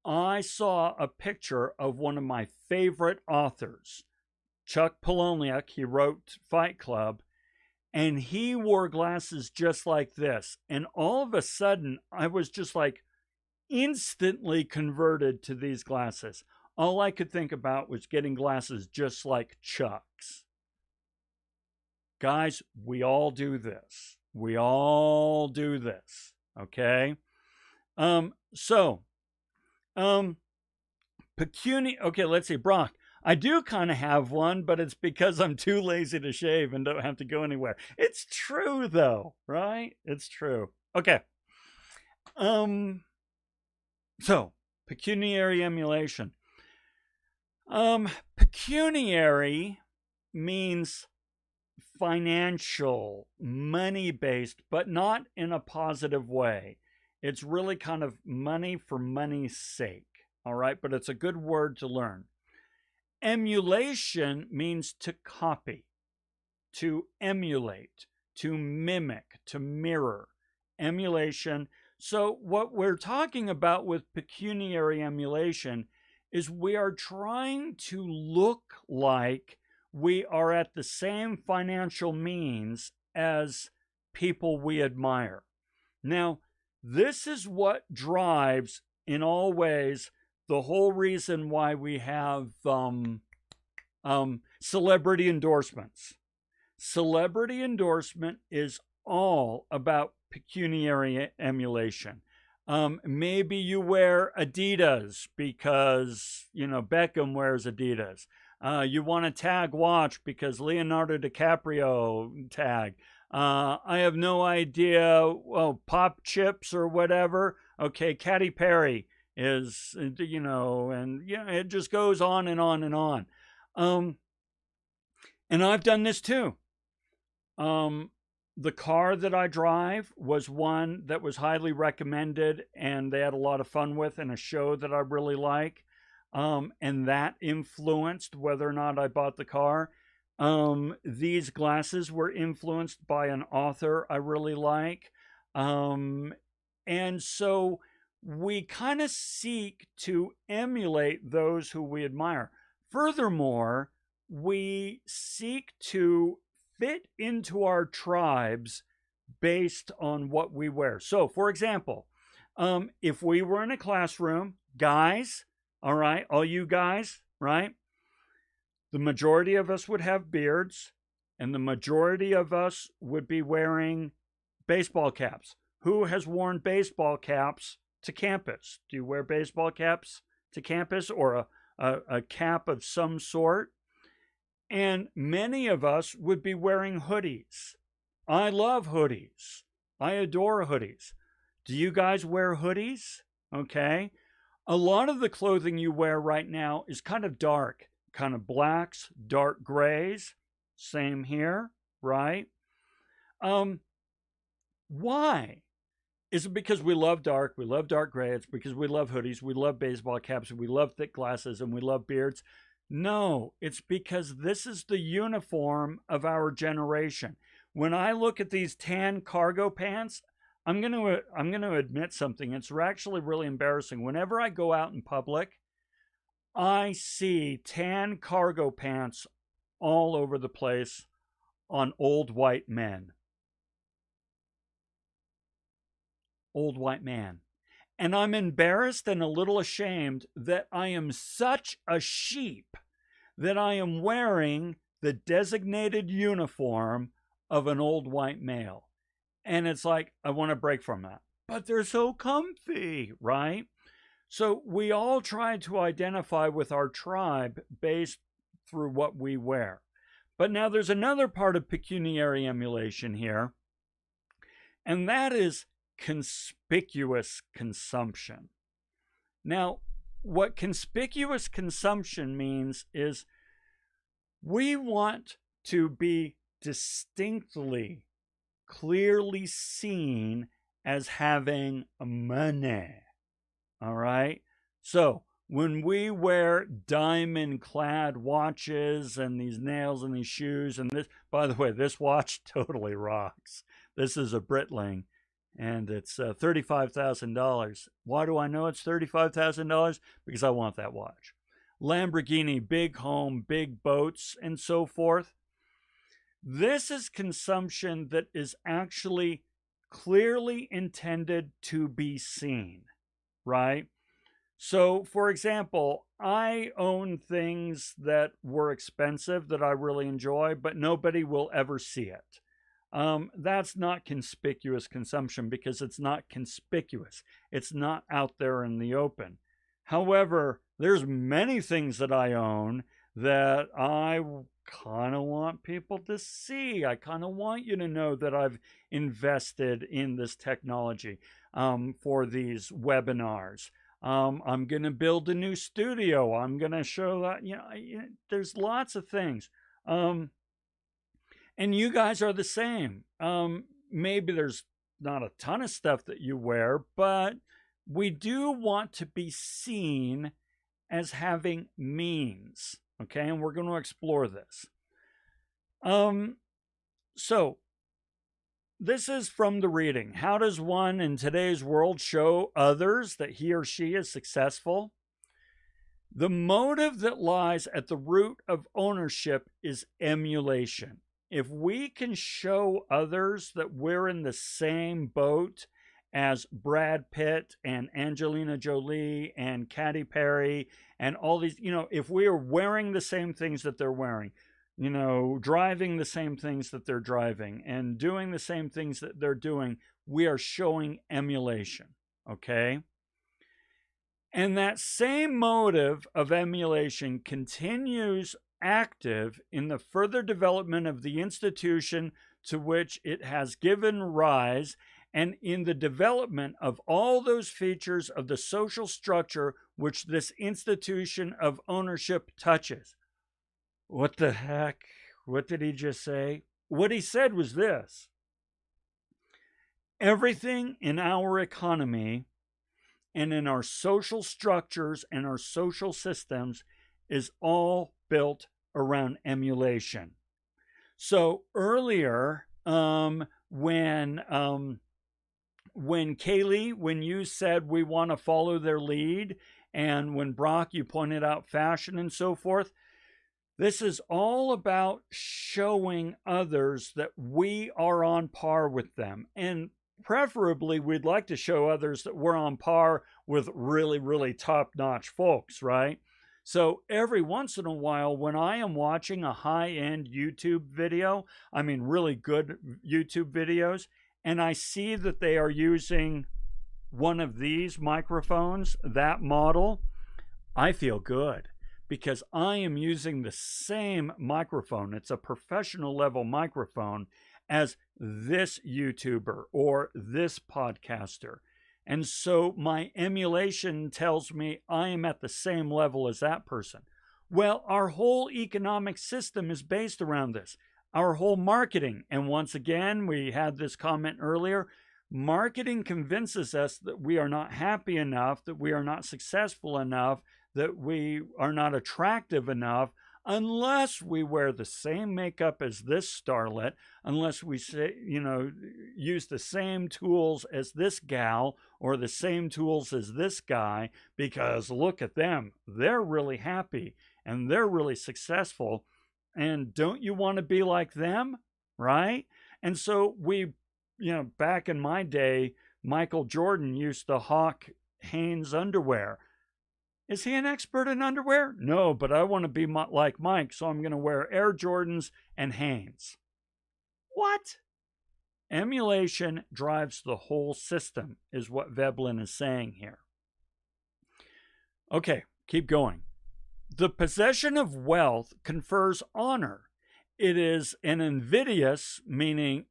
I saw a picture of one of my favorite authors, Chuck Palahniuk. He wrote Fight Club, and he wore glasses just like this. And all of a sudden, I was just like instantly converted to these glasses. All I could think about was getting glasses just like Chuck's. Guys, we all do this. We all do this. Okay? Okay, let's see. Brock, I do kind of have one, but it's because I'm too lazy to shave and don't have to go anywhere. It's true, though, right? It's true. Okay. So, pecuniary emulation. Pecuniary means financial, money-based, but not in a positive way. It's really kind of money for money's sake, all right? But it's a good word to learn. Emulation means to copy, to emulate, to mimic, to mirror. Emulation. So what we're talking about with pecuniary emulation is we are trying to look like we are at the same financial means as people we admire. Now, this is what drives, in all ways, the whole reason why we have celebrity endorsements. Celebrity endorsement is all about pecuniary emulation. Maybe you wear Adidas because, Beckham wears Adidas. You want a tag watch because Leonardo DiCaprio tag. I have no idea, Pop Chips or whatever. Okay, Katy Perry is, and it just goes on and on and on. And I've done this too. The car that I drive was one that was highly recommended and they had a lot of fun with in a show that I really like. And that influenced whether or not I bought the car. These glasses were influenced by an author I really like. And so we kind of seek to emulate those who we admire. Furthermore, we seek to fit into our tribes based on what we wear. So, for example, if we were in a classroom, guys, all right, all you guys, right? The majority of us would have beards, and the majority of us would be wearing baseball caps. Who has worn baseball caps to campus? Do you wear baseball caps to campus, or a cap of some sort? And many of us would be wearing hoodies. I love hoodies. I adore hoodies. Do you guys wear hoodies? Okay. A lot of the clothing you wear right now is kind of dark, kind of blacks, dark grays. Same here, right? Why? Is it because we love dark gray? It's because we love hoodies, we love baseball caps, we love thick glasses, and we love beards. No, it's because this is the uniform of our generation. When I look at these tan cargo pants, I'm going to admit something. It's actually really embarrassing. Whenever I go out in public, I see tan cargo pants all over the place on old white men. Old white man. And I'm embarrassed and a little ashamed that I am such a sheep that I am wearing the designated uniform of an old white male. And it's like, I want to break from that. But they're so comfy, right? So we all try to identify with our tribe based through what we wear. But now there's another part of pecuniary emulation here, and that is conspicuous consumption. Now, what conspicuous consumption means is we want to be distinctly, clearly seen as having money. All right? So, when we wear diamond clad watches and these nails and these shoes, and this, by the way, this watch totally rocks. This is a Breitling and it's $35,000. Why do I know it's $35,000? Because I want that watch. Lamborghini, big home, big boats, and so forth. This is consumption that is actually clearly intended to be seen, right? So, for example, I own things that were expensive that I really enjoy, but nobody will ever see it. That's not conspicuous consumption because it's not conspicuous. It's not out there in the open. However, there's many things that I own that I kind of want people to see. I kind of want you to know that I've invested in this technology for these webinars. I'm going to build a new studio. I'm going to show that, there's lots of things. And you guys are the same. Maybe there's not a ton of stuff that you wear, but we do want to be seen as having means. Okay, and we're going to explore this. So, this is from the reading. How does one in today's world show others that he or she is successful? The motive that lies at the root of ownership is emulation. If we can show others that we're in the same boat as Brad Pitt and Angelina Jolie and Katy Perry and all these, if we are wearing the same things that they're wearing, driving the same things that they're driving and doing the same things that they're doing, we are showing emulation, okay? And that same motive of emulation continues active in the further development of the institution to which it has given rise and in the development of all those features of the social structure which this institution of ownership touches. What the heck? What did he just say? What he said was this: everything in our economy and in our social structures and our social systems is all built around emulation. So earlier, when Kaylee, when you said we want to follow their lead, and when Brock, you pointed out fashion and so forth, this is all about showing others that we are on par with them. And preferably, we'd like to show others that we're on par with really, really top-notch folks, right? So every once in a while, when I am watching a high-end YouTube video, I mean really good YouTube videos, and I see that they are using one of these microphones, that model, I feel good because I am using the same microphone. It's a professional level microphone as this YouTuber or this podcaster. And so my emulation tells me I am at the same level as that person. Well, our whole economic system is based around this. Our whole marketing, and once again, we had this comment earlier, marketing convinces us that we are not happy enough, that we are not successful enough, that we are not attractive enough unless we wear the same makeup as this starlet, unless we say, use the same tools as this gal or the same tools as this guy because look at them. They're really happy and they're really successful. And don't you want to be like them? Right? And so back in my day, Michael Jordan used to hawk Hanes underwear. Is he an expert in underwear? No, but I want to be like Mike, so I'm going to wear Air Jordans and Hanes. What? Emulation drives the whole system, is what Veblen is saying here. Okay, keep going. The possession of wealth confers honor. It is an invidious, meaning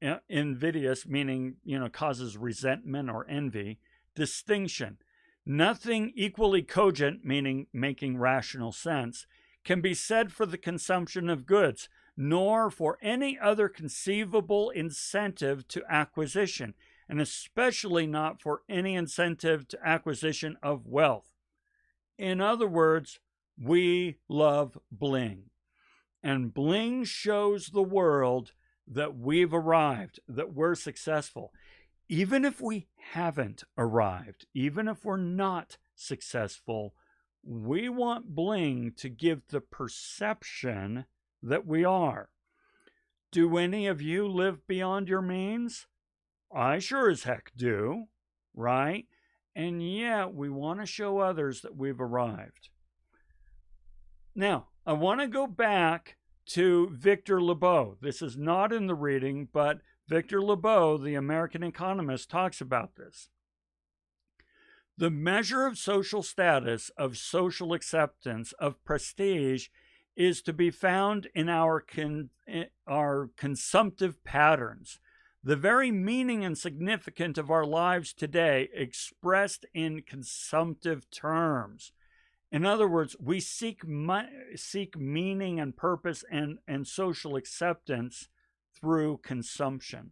causes resentment or envy, distinction. Nothing equally cogent, meaning making rational sense, can be said for the consumption of goods, nor for any other conceivable incentive to acquisition, and especially not for any incentive to acquisition of wealth. In other words, we love bling. And bling shows the world that we've arrived, that we're successful. Even if we haven't arrived, even if we're not successful, we want bling to give the perception that we are. Do any of you live beyond your means? I sure as heck do, right? And yet we want to show others that we've arrived. Now, I want to go back to Victor Lebow. This is not in the reading, but Victor Lebow, the American economist, talks about this. The measure of social status, of social acceptance, of prestige is to be found in our consumptive patterns. The very meaning and significance of our lives today expressed in consumptive terms. In other words, we seek meaning and purpose and social acceptance through consumption.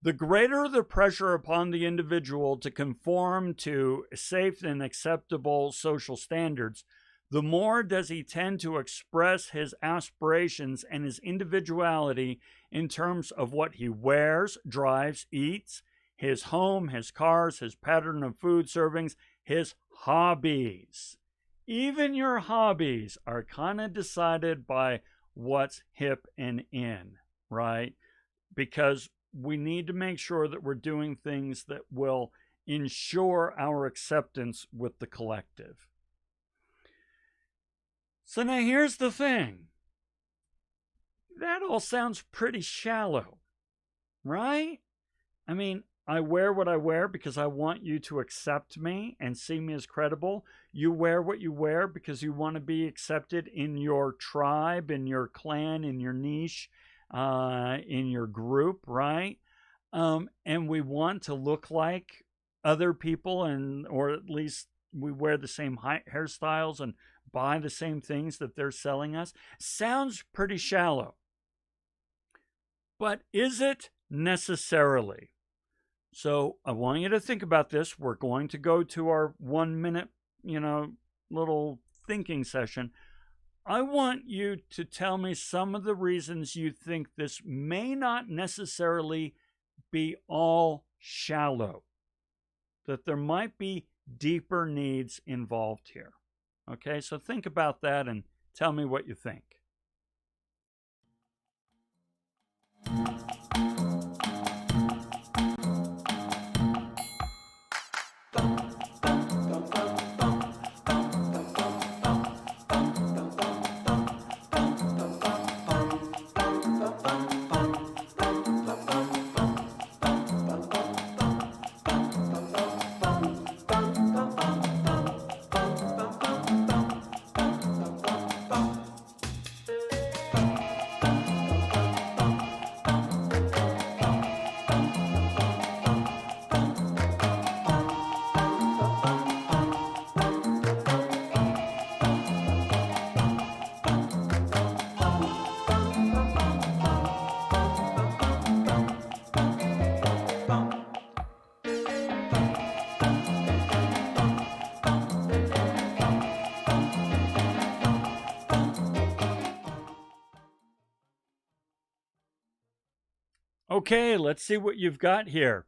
The greater the pressure upon the individual to conform to safe and acceptable social standards, the more does he tend to express his aspirations and his individuality in terms of what he wears, drives, eats, his home, his cars, his pattern of food servings, his hobbies. Even your hobbies are kind of decided by what's hip and in, right? Because we need to make sure that we're doing things that will ensure our acceptance with the collective. So now here's the thing. That all sounds pretty shallow, right? I mean, I wear what I wear because I want you to accept me and see me as credible. You wear what you wear because you want to be accepted in your tribe, in your clan, in your niche, in your group, right? And we want to look like other people, or at least we wear the same hairstyles and buy the same things that they're selling us. Sounds pretty shallow. But is it necessarily? So I want you to think about this. We're going to go to our 1 minute, little thinking session. I want you to tell me some of the reasons you think this may not necessarily be all shallow, that there might be deeper needs involved here. Okay, so think about that and tell me what you think. Okay, let's see what you've got here.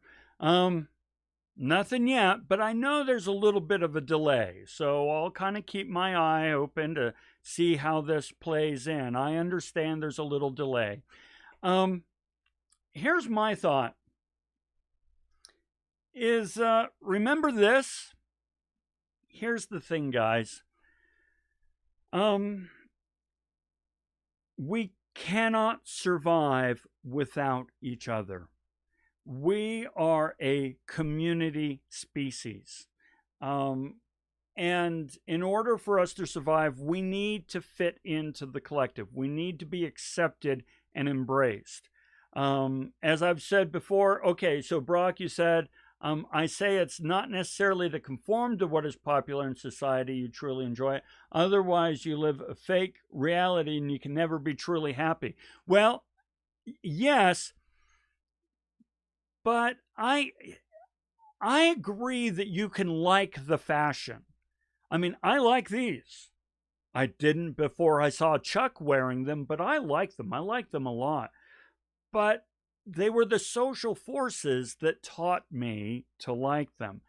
Nothing yet, but I know there's a little bit of a delay, so I'll kind of keep my eye open to see how this plays in. I understand there's a little delay. Here's my thought is remember this. Here's the thing, guys. We cannot survive without each other. We are a community species. And in order for us to survive, we need to fit into the collective. We need to be accepted and embraced. As I've said before, okay, so Brock, you said, I say it's not necessarily to conform to what is popular in society. You truly enjoy it. Otherwise, you live a fake reality and you can never be truly happy. Well, yes, but I agree that you can like the fashion. I mean, I like these. I didn't before I saw Chuck wearing them, but I like them. I like them a lot. But they were the social forces that taught me to like them.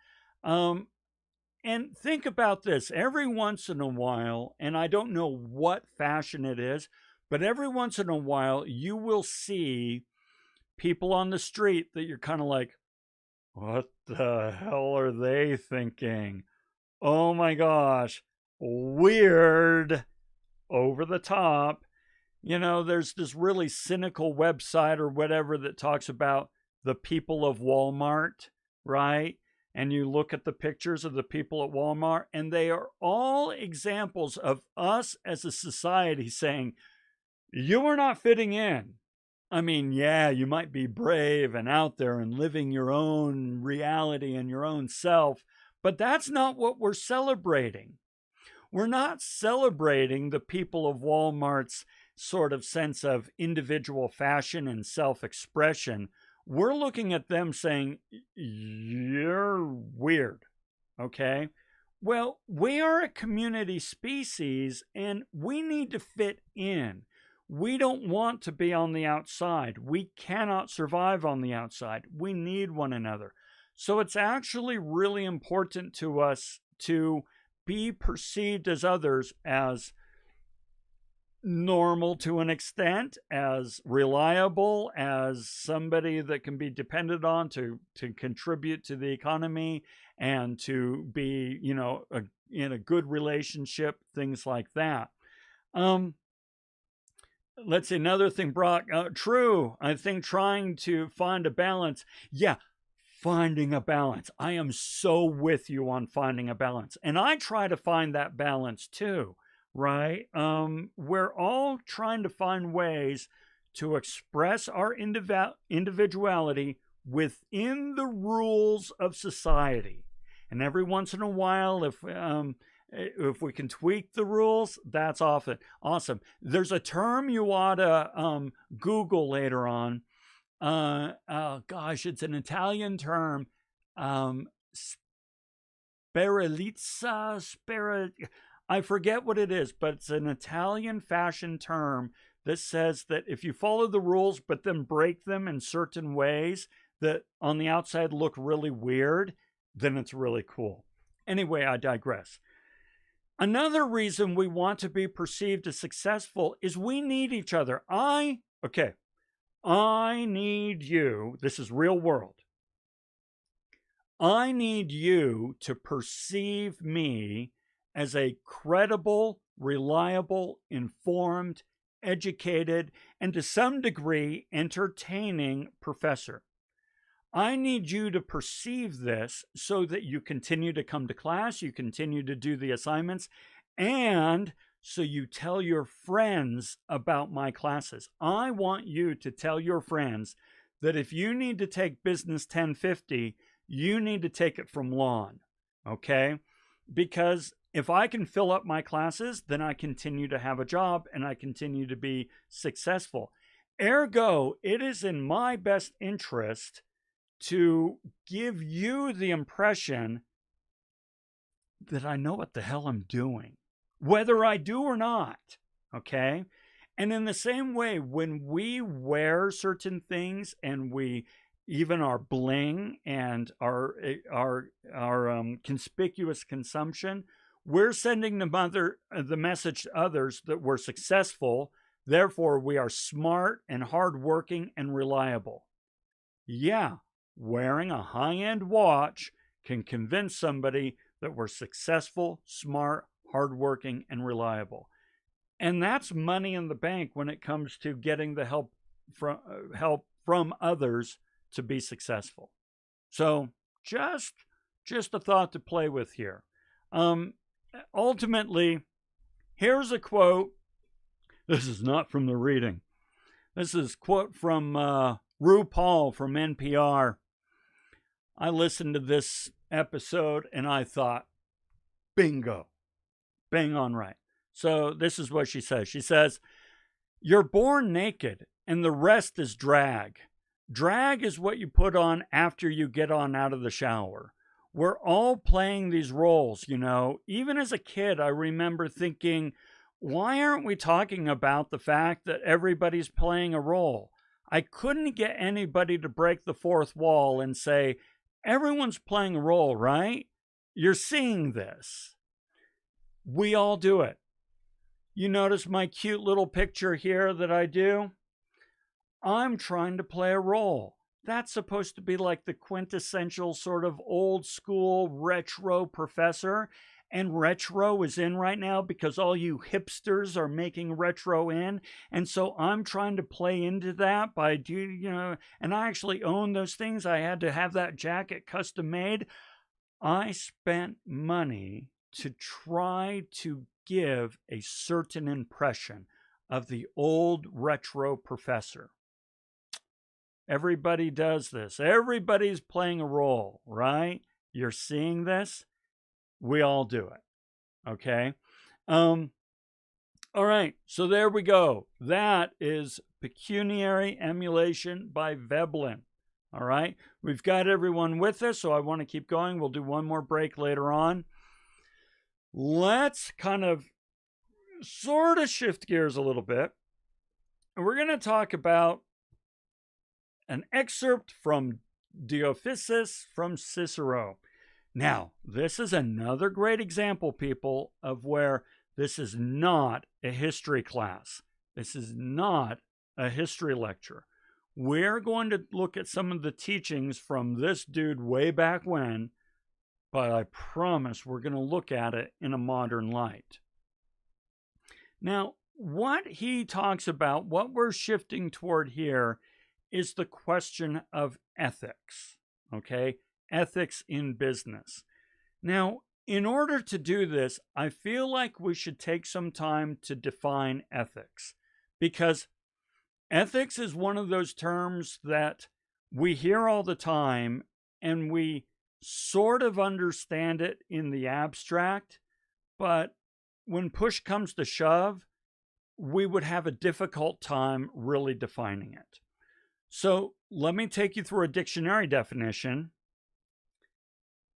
And think about this. Every once in a while, and I don't know what fashion it is, but every once in a while, you will see people on the street that you're kind of like, what the hell are they thinking? Oh my gosh, weird, over the top. You know, there's this really cynical website or whatever that talks about the people of Walmart, right? And you look at the pictures of the people at Walmart, and they are all examples of us as a society saying, you are not fitting in. I mean, yeah, you might be brave and out there and living your own reality and your own self, but that's not what we're celebrating. We're not celebrating the people of Walmart's sort of sense of individual fashion and self-expression. We're looking at them saying, you're weird, okay? Well, we are a community species and we need to fit in. We don't want to be on the outside. We cannot survive on the outside. We need one another. So it's actually really important to us to be perceived as others as normal to an extent, as reliable, as somebody that can be depended on to contribute to the economy and to be, you know, in a good relationship, things like that. Let's see, another thing, Brock. True. I think trying to find a balance. Yeah, finding a balance. I am so with you on finding a balance. And I try to find that balance too, right? We're all trying to find ways to express our individuality within the rules of society. And every once in a while, if we can tweak the rules, that's awesome. There's a term you ought to Google later on. Oh gosh, it's an Italian term. I forget what it is, but it's an Italian fashion term that says that if you follow the rules but then break them in certain ways that on the outside look really weird, then it's really cool. Anyway, I digress. Another reason we want to be perceived as successful is we need each other. I need you. This is real world. I need you to perceive me as a credible, reliable, informed, educated, and to some degree entertaining professor. I need you to perceive this so that you continue to come to class, you continue to do the assignments, and so you tell your friends about my classes. I want you to tell your friends that if you need to take Business 1050, you need to take it from Lon, okay? Because if I can fill up my classes, then I continue to have a job and I continue to be successful. Ergo, it is in my best interest to give you the impression that I know what the hell I'm doing, whether I do or not, okay? And in the same way, when we wear certain things and we even our bling and our conspicuous consumption, we're sending the message to others that we're successful. Therefore, we are smart and hardworking and reliable. Yeah, wearing a high-end watch can convince somebody that we're successful, smart, hardworking, and reliable. And that's money in the bank when it comes to getting the help from others to be successful. So just a thought to play with here. Ultimately, here's a quote. This is not from the reading. This is a quote from RuPaul from NPR. I listened to this episode and I thought, bingo, bang on right. So this is what she says. She says, "You're born naked and the rest is drag. Drag is what you put on after you get on out of the shower. We're all playing these roles, you know. Even as a kid, I remember thinking, why aren't we talking about the fact that everybody's playing a role? I couldn't get anybody to break the fourth wall and say, everyone's playing a role, right? You're seeing this. We all do it. You notice my cute little picture here that I do? I'm trying to play a role. That's supposed to be like the quintessential sort of old school retro professor. And retro is in right now because all you hipsters are making retro in. And so I'm trying to play into that by and I actually own those things. I had to have that jacket custom made. I spent money to try to give a certain impression of the old retro professor. Everybody does this. Everybody's playing a role, right? You're seeing this. We all do it. Okay. All right. So there we go. That is Pecuniary Emulation by Veblen. All right. We've got everyone with us, so I want to keep going. We'll do one more break later on. Let's kind of sort of shift gears a little bit. And we're going to talk about an excerpt from Diophysis from Cicero. Now, this is another great example, people, of where this is not a history class. This is not a history lecture. We're going to look at some of the teachings from this dude way back when, but I promise we're going to look at it in a modern light. Now, what he talks about, what we're shifting toward here, is the question of ethics, okay? Ethics in business. Now, in order to do this, I feel like we should take some time to define ethics, because ethics is one of those terms that we hear all the time and we sort of understand it in the abstract, but when push comes to shove, we would have a difficult time really defining it. So let me take you through a dictionary definition,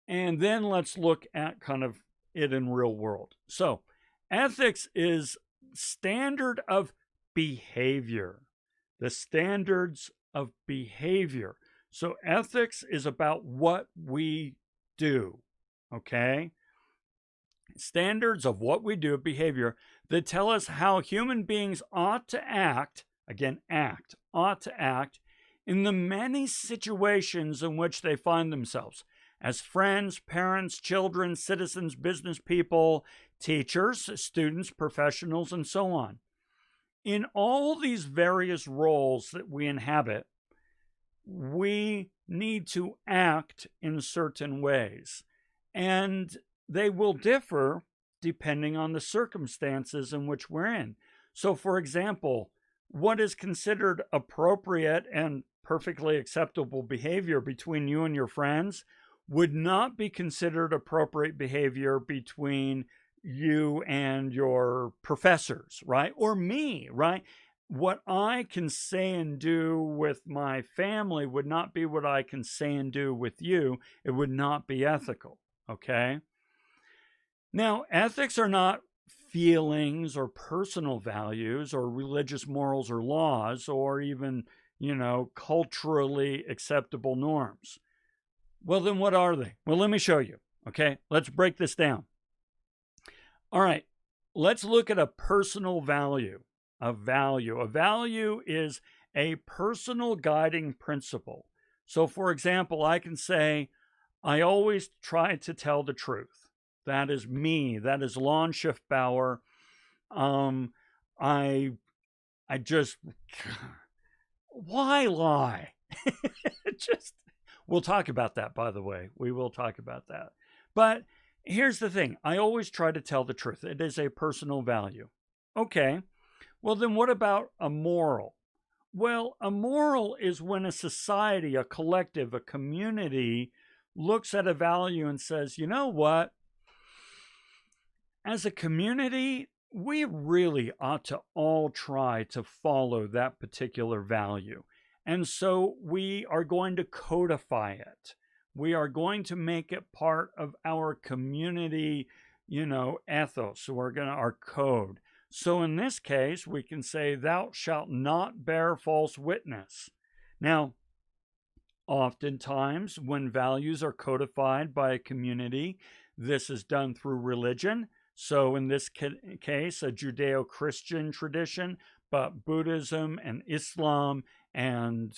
and then let's look at kind of it in real world. So ethics is standard of behavior, the standards of behavior. So ethics is about what we do, okay? Standards of what we do, behavior, that tell us how human beings ought to act, again, ought to act, in the many situations in which they find themselves as friends, parents, children, citizens, business people, teachers, students, professionals, and so on. In all these various roles that we inhabit, we need to act in certain ways, and they will differ depending on the circumstances in which we're in. So, for example, what is considered appropriate and perfectly acceptable behavior between you and your friends would not be considered appropriate behavior between you and your professors, right? Or me, right? What I can say and do with my family would not be what I can say and do with you. It would not be ethical, okay? Now, ethics are not feelings or personal values or religious morals or laws or even, culturally acceptable norms. Well, then what are they? Well, let me show you. Okay, let's break this down. All right, let's look at a personal value. A value is a personal guiding principle. So, for example, I can say, I always try to tell the truth. That is me. That is Lon Schiffbauer. I just, why lie? We'll talk about that, by the way. We will talk about that. But here's the thing. I always try to tell the truth. It is a personal value. Okay. Well, then what about a moral? Well, a moral is when a society, a collective, a community looks at a value and says, you know what? As a community, we really ought to all try to follow that particular value. And so we are going to codify it. We are going to make it part of our community, ethos. So our code. So in this case, we can say, thou shalt not bear false witness. Now, oftentimes when values are codified by a community, this is done through religion. So in this case, a Judeo-Christian tradition, but Buddhism and Islam and,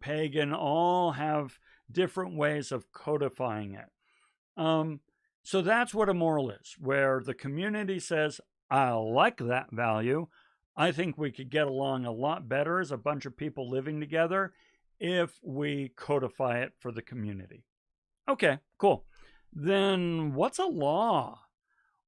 pagan all have different ways of codifying it. So that's what a moral is, where the community says, I like that value. I think we could get along a lot better as a bunch of people living together if we codify it for the community. Okay, cool. Then what's a law?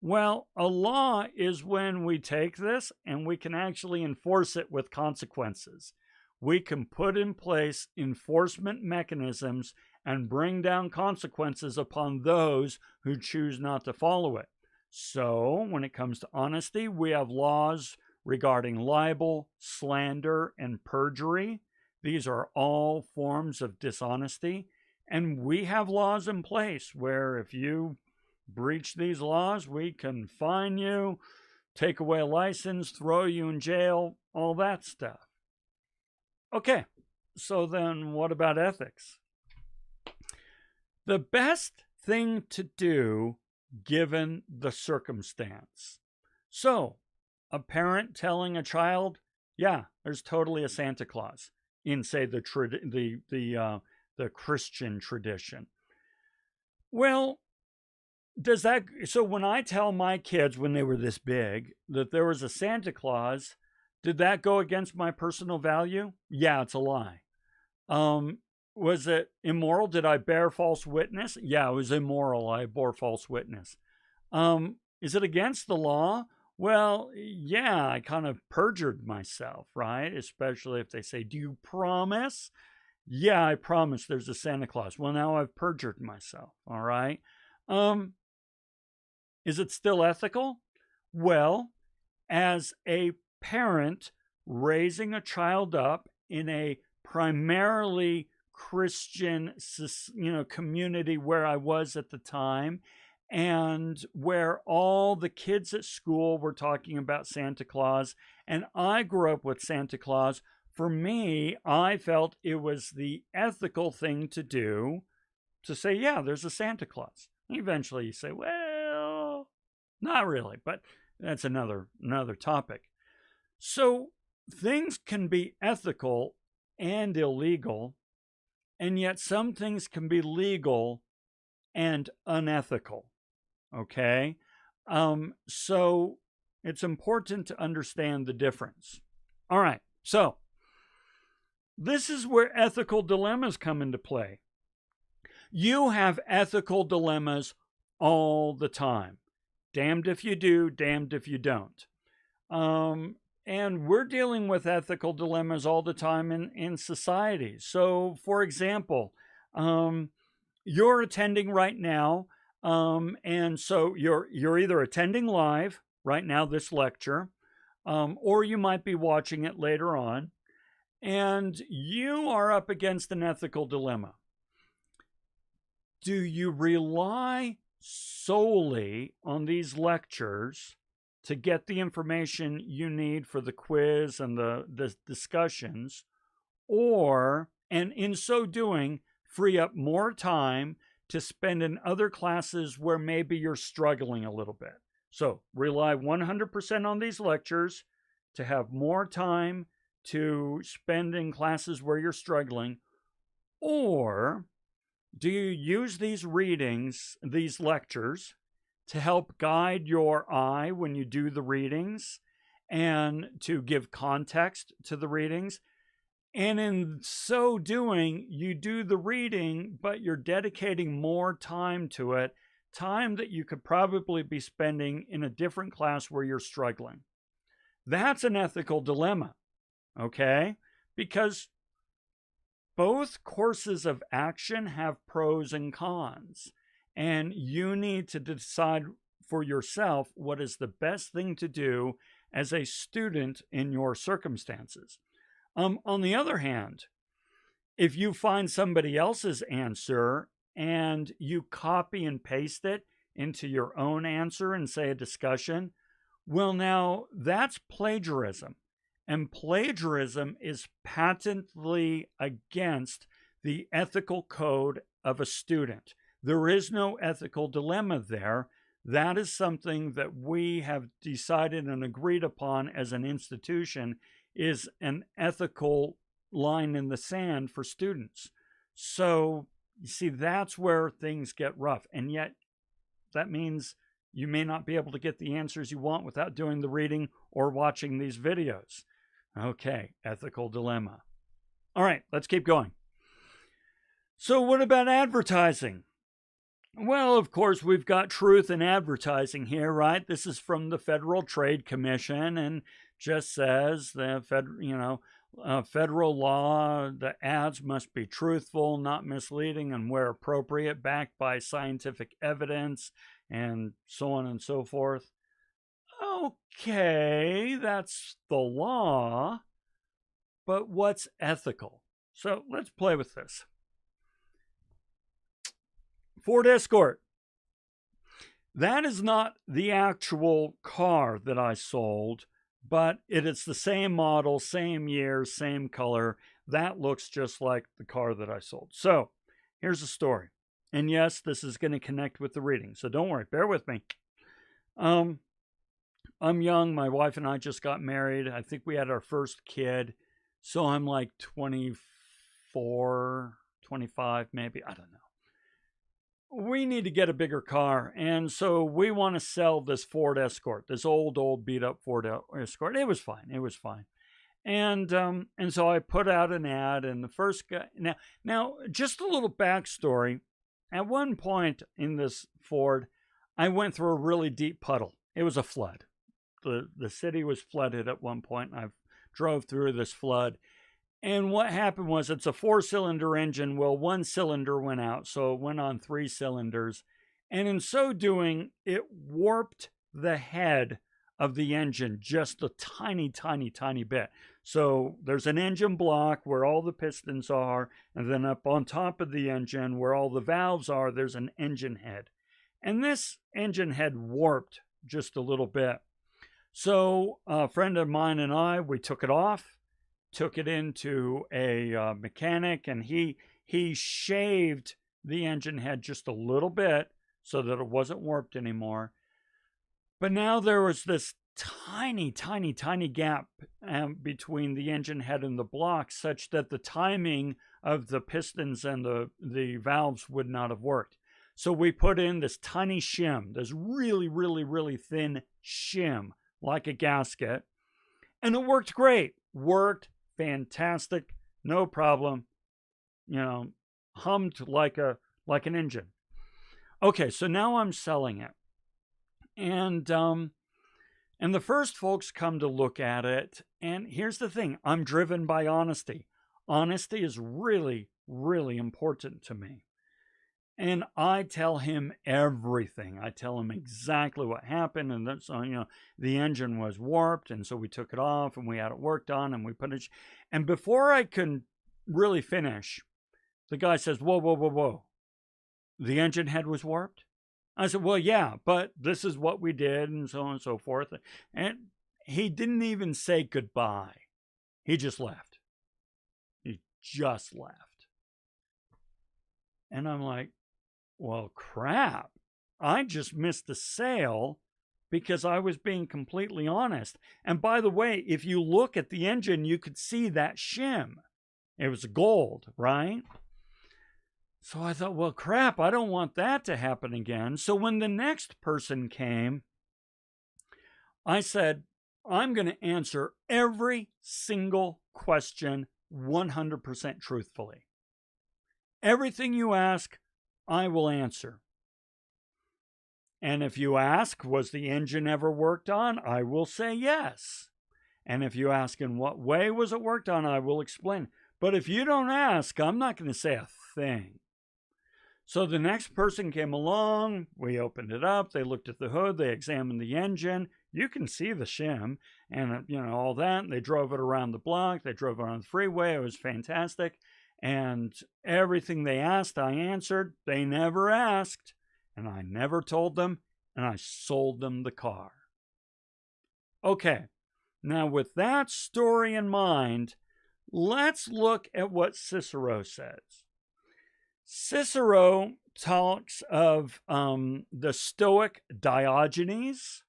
Well, a law is when we take this and we can actually enforce it with consequences. We can put in place enforcement mechanisms and bring down consequences upon those who choose not to follow it. So, when it comes to honesty, we have laws regarding libel, slander, and perjury. These are all forms of dishonesty. And we have laws in place where if you breach these laws, we can fine you, take away a license, throw you in jail, all that stuff. Okay, so then what about ethics? The best thing to do given the circumstance. So, a parent telling a child, yeah, there's totally a Santa Claus in, say, the Christian tradition. Well, so when I tell my kids when they were this big that there was a Santa Claus, did that go against my personal value? Yeah, it's a lie. Was it immoral? Did I bear false witness? Yeah, it was immoral. I bore false witness. Is it against the law? Well, yeah, I kind of perjured myself, right? Especially if they say, do you promise? Yeah, I promise there's a Santa Claus. Well, now I've perjured myself, all right? Is it still ethical? Well, as a parent raising a child up in a primarily Christian, community where I was at the time, and where all the kids at school were talking about Santa Claus, and I grew up with Santa Claus, for me, I felt it was the ethical thing to do to say, yeah, there's a Santa Claus. Eventually you say, well, not really, but that's another topic. So things can be ethical and illegal, and yet some things can be legal and unethical. Okay? So it's important to understand the difference. All right, so this is where ethical dilemmas come into play. You have ethical dilemmas all the time. Damned if you do, damned if you don't. And we're dealing with ethical dilemmas all the time in society. So, for example, you're attending right now, and so you're either attending live right now, this lecture, or you might be watching it later on, and you are up against an ethical dilemma. Do you rely solely on these lectures to get the information you need for the quiz and the discussions, and in so doing, free up more time to spend in other classes where maybe you're struggling a little bit. So rely 100% on these lectures to have more time to spend in classes where you're struggling, or do you use these readings, these lectures, to help guide your eye when you do the readings and to give context to the readings? And in so doing, you do the reading, but you're dedicating more time to it, time that you could probably be spending in a different class where you're struggling. That's an ethical dilemma, okay? Because both courses of action have pros and cons, and you need to decide for yourself what is the best thing to do as a student in your circumstances. On the other hand, if you find somebody else's answer and you copy and paste it into your own answer and say a discussion, well, now that's plagiarism. And plagiarism is patently against the ethical code of a student. There is no ethical dilemma there. That is something that we have decided and agreed upon as an institution is an ethical line in the sand for students. So, you see, that's where things get rough. And yet, that means you may not be able to get the answers you want without doing the reading or watching these videos. Okay, ethical dilemma. All right, let's keep going. So what about advertising? Well, of course, we've got truth in advertising here, right? This is from the Federal Trade Commission and just says the federal law, the ads must be truthful, not misleading, and where appropriate, backed by scientific evidence, and so on and so forth. Okay, that's the law, but what's ethical? So let's play with this. Ford Escort. That is not the actual car that I sold, but it is the same model, same year, same color. That looks just like the car that I sold. So here's the story. And yes, this is going to connect with the reading, so don't worry, bear with me. I'm young. My wife and I just got married. I think we had our first kid. So I'm like 24, 25 maybe. I don't know. We need to get a bigger car. And so we want to sell this Ford Escort, this old beat up Ford Escort. It was fine. It was fine. And so I put out an ad, and the first guy, now just a little backstory. At one point in this Ford, I went through a really deep puddle. It was a flood. The city was flooded at one point, and I drove through this flood. And what happened was, it's a 4-cylinder engine. Well, one cylinder went out, so it went on 3 cylinders. And in so doing, it warped the head of the engine just a tiny, tiny, tiny bit. So there's an engine block where all the pistons are, and then up on top of the engine where all the valves are, there's an engine head. And this engine head warped just a little bit. So a friend of mine and I, we took it off, took it into a mechanic, and he shaved the engine head just a little bit so that it wasn't warped anymore. But now there was this tiny, tiny, tiny gap between the engine head and the block, such that the timing of the pistons and the valves would not have worked. So we put in this tiny shim, this really, really, really thin shim, like a gasket, and it worked great. Worked fantastic, no problem. Hummed like an engine. Okay, so now I'm selling it, and the first folks come to look at it, and here's the thing: I'm driven by honesty. Honesty is really, really important to me. And I tell him everything. I tell him exactly what happened. And that's, the engine was warped. And so we took it off and we had it worked on and we put it. And before I can really finish, the guy says, whoa, whoa, whoa, whoa. The engine head was warped? I said, well, yeah, but this is what we did, and so on and so forth. And he didn't even say goodbye. He just left. He just left. And I'm like, well, crap. I just missed the sale because I was being completely honest. And by the way, if you look at the engine, you could see that shim. It was gold, right? So I thought, well, crap, I don't want that to happen again. So when the next person came, I said, I'm going to answer every single question 100% truthfully. Everything you ask, I will answer. And if you ask, was the engine ever worked on? I will say yes. And if you ask in what way was it worked on, I will explain. But if you don't ask, I'm not going to say a thing. So the next person came along, we opened it up, they looked at the hood, they examined the engine. You can see the shim and, all that. And they drove it around the block, they drove it on the freeway. It was fantastic. And everything they asked, I answered. They never asked, and I never told them, and I sold them the car. Okay, now with that story in mind, let's look at what Cicero says. Cicero talks of the Stoic Diogenes,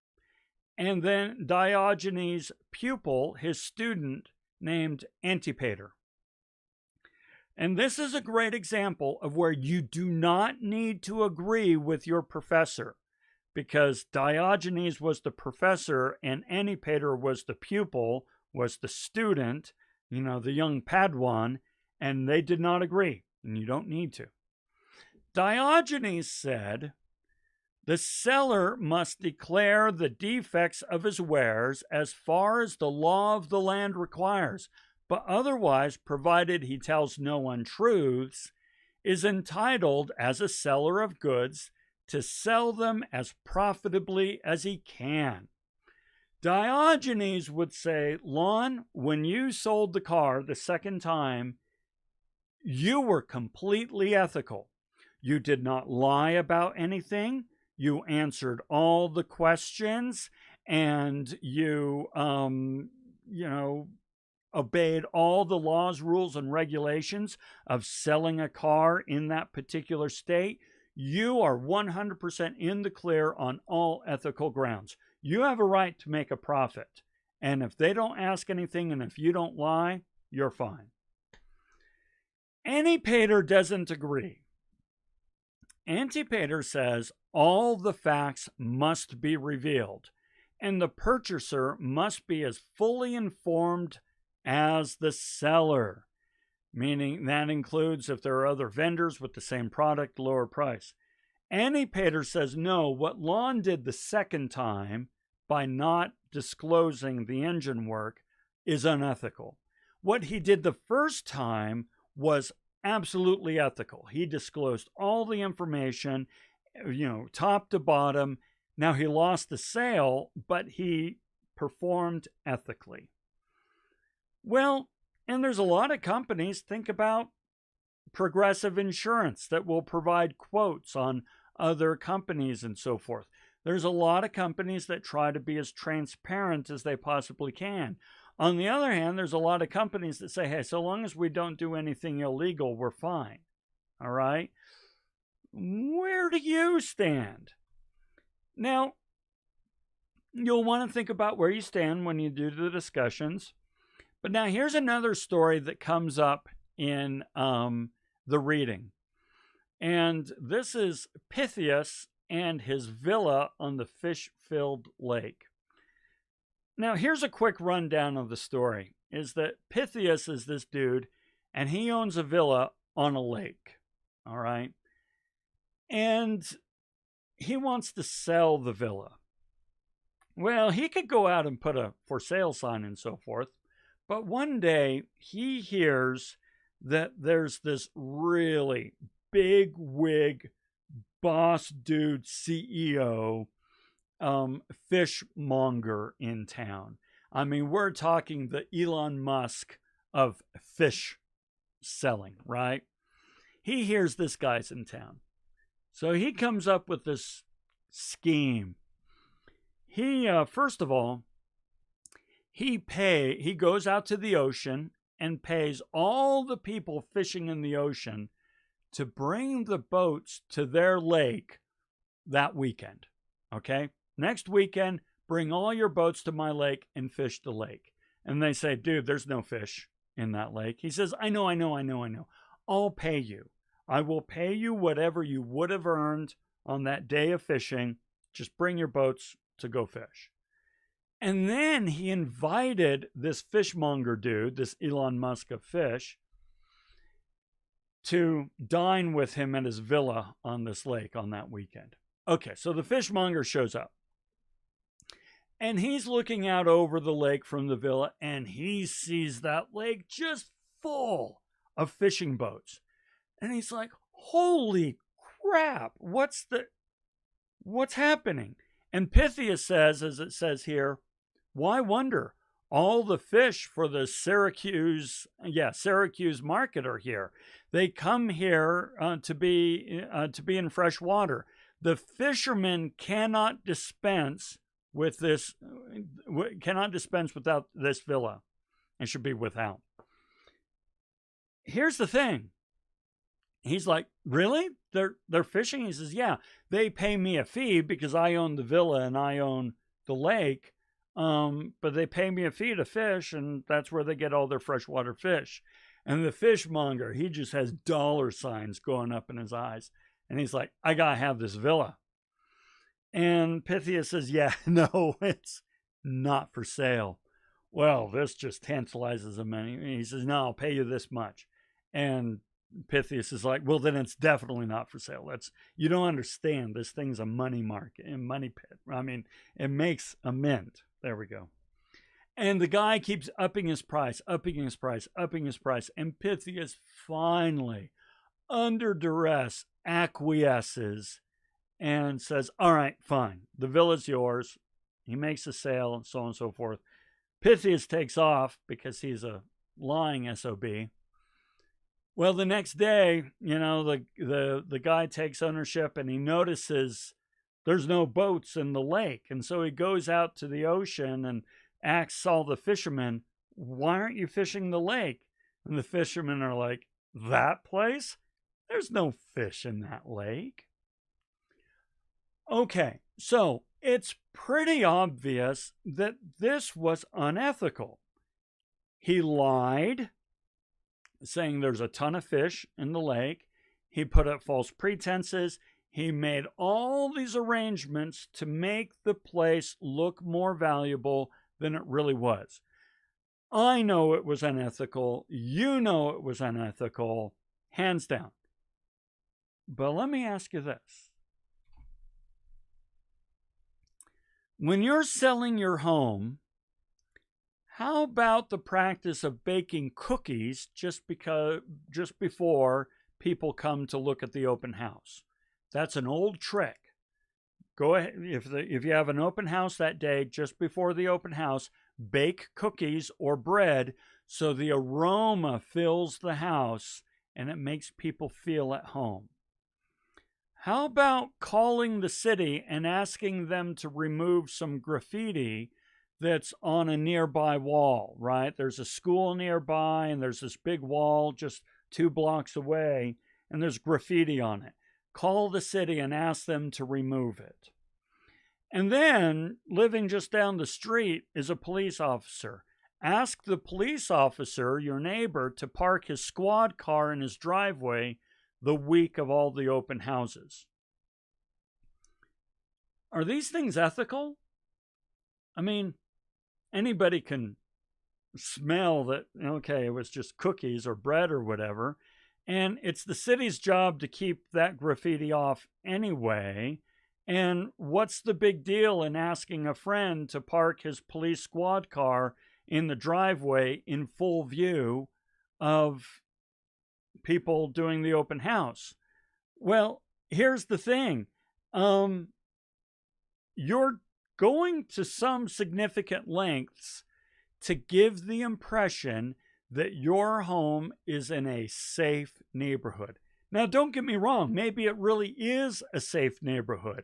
and then Diogenes' pupil, his student, named Antipater. And this is a great example of where you do not need to agree with your professor, because Diogenes was the professor and Antipater was the pupil, was the student, the young Padawan, and they did not agree. And you don't need to. Diogenes said, the seller must declare the defects of his wares as far as the law of the land requires, but otherwise, provided he tells no untruths, is entitled as a seller of goods to sell them as profitably as he can. Diogenes would say, Lon, when you sold the car the second time, you were completely ethical. You did not lie about anything. You answered all the questions, and you, obeyed all the laws, rules, and regulations of selling a car in that particular state. You are 100% in the clear on all ethical grounds. You have a right to make a profit. And if they don't ask anything, and if you don't lie, you're fine. Antipater doesn't agree. Antipater says all the facts must be revealed, and the purchaser must be as fully informed as the seller, meaning that includes if there are other vendors with the same product, lower price. Antipater says no, what Lon did the second time by not disclosing the engine work is unethical. What he did the first time was absolutely ethical. He disclosed all the information, top to bottom. Now he lost the sale, but he performed ethically. Well, and there's a lot of companies, think about Progressive Insurance, that will provide quotes on other companies and so forth. There's a lot of companies that try to be as transparent as they possibly can. On the other hand, there's a lot of companies that say, hey, so long as we don't do anything illegal, we're fine. All right? Where do you stand? Now, you'll want to think about where you stand when you do the discussions. But now here's another story that comes up in the reading. And this is Pythias and his villa on the fish-filled lake. Now, here's a quick rundown of the story, is that Pythias is this dude, and he owns a villa on a lake, all right? And he wants to sell the villa. Well, he could go out and put a for sale sign and so forth, but one day he hears that there's this really big wig boss dude CEO fishmonger in town. I mean, we're talking the Elon Musk of fish selling, right? He hears this guy's in town. So he comes up with this scheme. He, first of all, he goes out to the ocean and pays all the people fishing in the ocean to bring the boats to their lake that weekend. Okay? Next weekend, bring all your boats to my lake and fish the lake. And they say, dude, there's no fish in that lake. He says, I know. I'll pay you. I will pay you whatever you would have earned on that day of fishing. Just bring your boats to go fish. And then he invited this fishmonger dude, this Elon Musk of fish, to dine with him at his villa on this lake on that weekend. Okay, so the fishmonger shows up. And he's looking out over the lake from the villa, and he sees that lake just full of fishing boats. And he's like, holy crap, what's happening? And Pythias says, as it says here, why wonder? All the fish for the Syracuse market are here. They come here to be in fresh water. The fishermen cannot dispense without this villa, and should be without. Here's the thing. He's like, really? They're fishing? He says, yeah, they pay me a fee because I own the villa and I own the lake. But they pay me a fee to fish, and that's where they get all their freshwater fish. And the fishmonger, he just has dollar signs going up in his eyes. And he's like, I gotta have this villa. And Pythias says, yeah, no, it's not for sale. Well, this just tantalizes him. And he says, no, I'll pay you this much. And Pythias is like, well, then it's definitely not for sale. You don't understand. This thing's a money market and money pit. I mean, it makes a mint. There we go. And the guy keeps upping his price. And Pythias finally, under duress, acquiesces and says, all right, fine. The villa's yours. He makes a sale and so on and so forth. Pythias takes off because he's a lying SOB. Well, the next day, the guy takes ownership and he notices there's no boats in the lake. And so he goes out to the ocean and asks all the fishermen, why aren't you fishing the lake? And the fishermen are like, that place? There's no fish in that lake. Okay, so it's pretty obvious that this was unethical. He lied, saying there's a ton of fish in the lake. He put up false pretenses. He made all these arrangements to make the place look more valuable than it really was. I know it was unethical. You know it was unethical, hands down. But let me ask you this. When you're selling your home, how about the practice of baking cookies just before people come to look at the open house? That's an old trick. Go ahead, if you have an open house that day, just before the open house, bake cookies or bread so the aroma fills the house and it makes people feel at home. How about calling the city and asking them to remove some graffiti that's on a nearby wall, right? There's a school nearby and there's this big wall just 2 blocks away and there's graffiti on it. Call the city and ask them to remove it. And then, living just down the street is a police officer. Ask the police officer, your neighbor, to park his squad car in his driveway the week of all the open houses. Are these things ethical? I mean, anybody can smell that, okay, it was just cookies or bread or whatever. And it's the city's job to keep that graffiti off anyway. And what's the big deal in asking a friend to park his police squad car in the driveway in full view of people doing the open house? Well, here's the thing. You're going to some significant lengths to give the impression that your home is in a safe neighborhood. Now, don't get me wrong. Maybe it really is a safe neighborhood.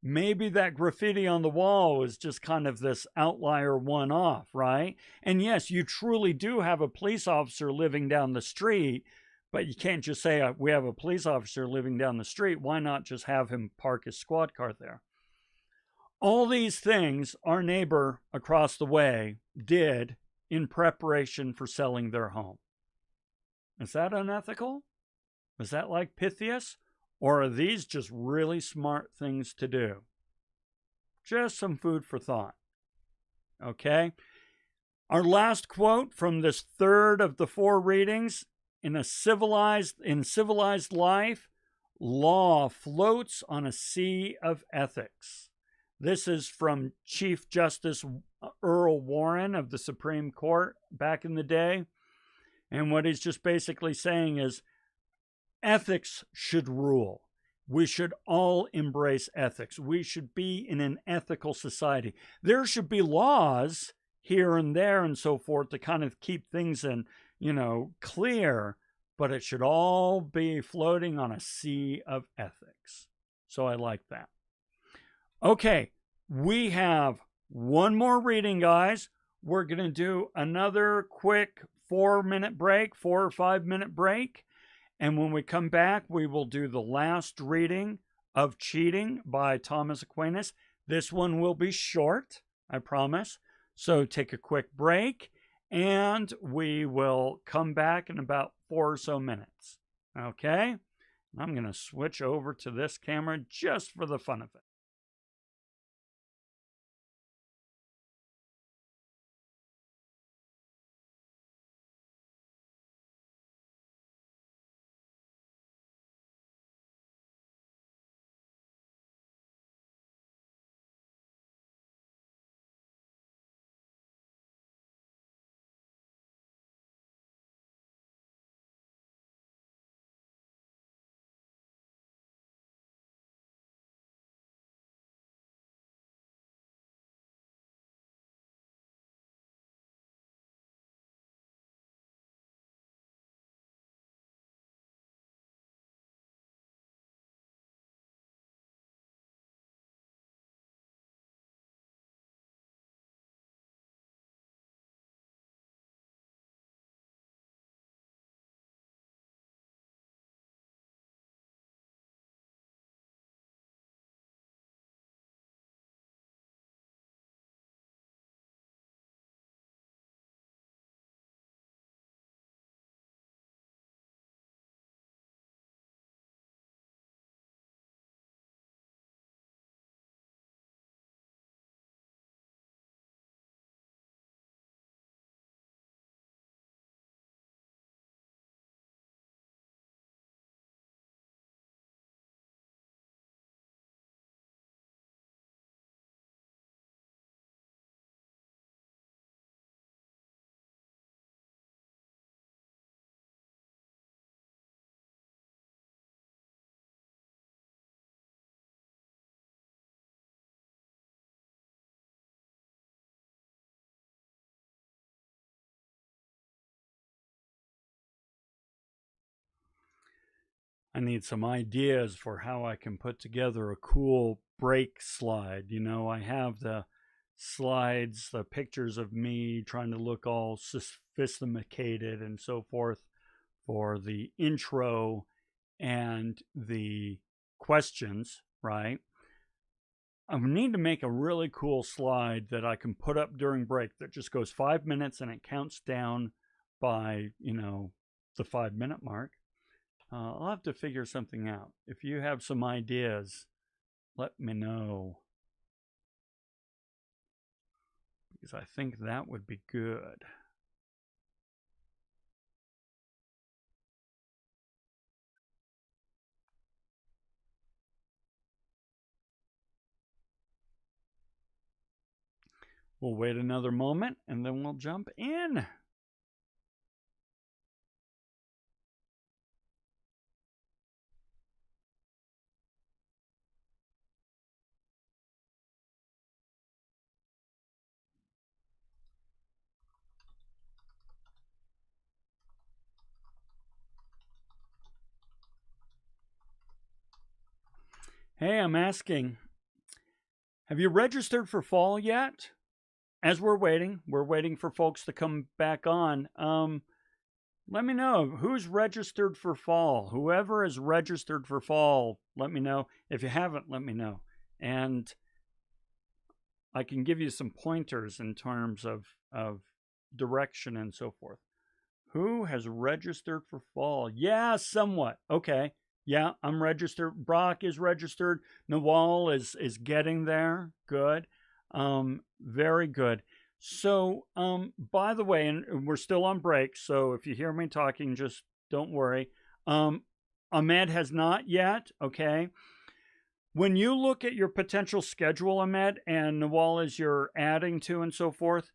maybe that graffiti on the wall is just kind of this outlier one off, right? And yes, you truly do have a police officer living down the street, but you can't just say, we have a police officer living down the street. Why not just have him park his squad car there? All these things our neighbor across the way did in preparation for selling their home. Is that unethical? Is that like Pythias? Or are these just really smart things to do? Just some food for thought. Okay? Our last quote from this third of the 4 readings: in civilized life, law floats on a sea of ethics. This is from Chief Justice Earl Warren of the Supreme Court back in the day. And what he's just basically saying is ethics should rule. We should all embrace ethics. We should be in an ethical society. There should be laws here and there and so forth to kind of keep things in, clear, but it should all be floating on a sea of ethics. So I like that. Okay, we have one more reading, guys. We're going to do another quick 4-minute break, 4 or 5 minute break. And when we come back, we will do the last reading of Cheating by Thomas Aquinas. This one will be short, I promise. So take a quick break, and we will come back in about 4 or so minutes. Okay? I'm going to switch over to this camera just for the fun of it. I need some ideas for how I can put together a cool break slide. I have the slides, the pictures of me trying to look all sophisticated and so forth for the intro and the questions, right? I need to make a really cool slide that I can put up during break that just goes 5 minutes and it counts down by, the 5-minute mark. I'll have to figure something out. If you have some ideas, let me know, because I think that would be good. We'll wait another moment and then we'll jump in. Hey, I'm asking, Have you registered for fall yet? As we're waiting for folks to come back on. Let me know who's registered for fall. Whoever is registered for fall, let me know. If you haven't, let me know. And I can give you some pointers in terms of direction and so forth. Who has registered for fall? Yeah, somewhat. Okay. Yeah, I'm registered. Brock is registered. Nawal is getting there. Good. Very good. So, by the way, and we're still on break, so if you hear me talking, just don't worry. Ahmed has not yet, okay? When you look at your potential schedule, Ahmed, and Nawal, as you're adding to and so forth,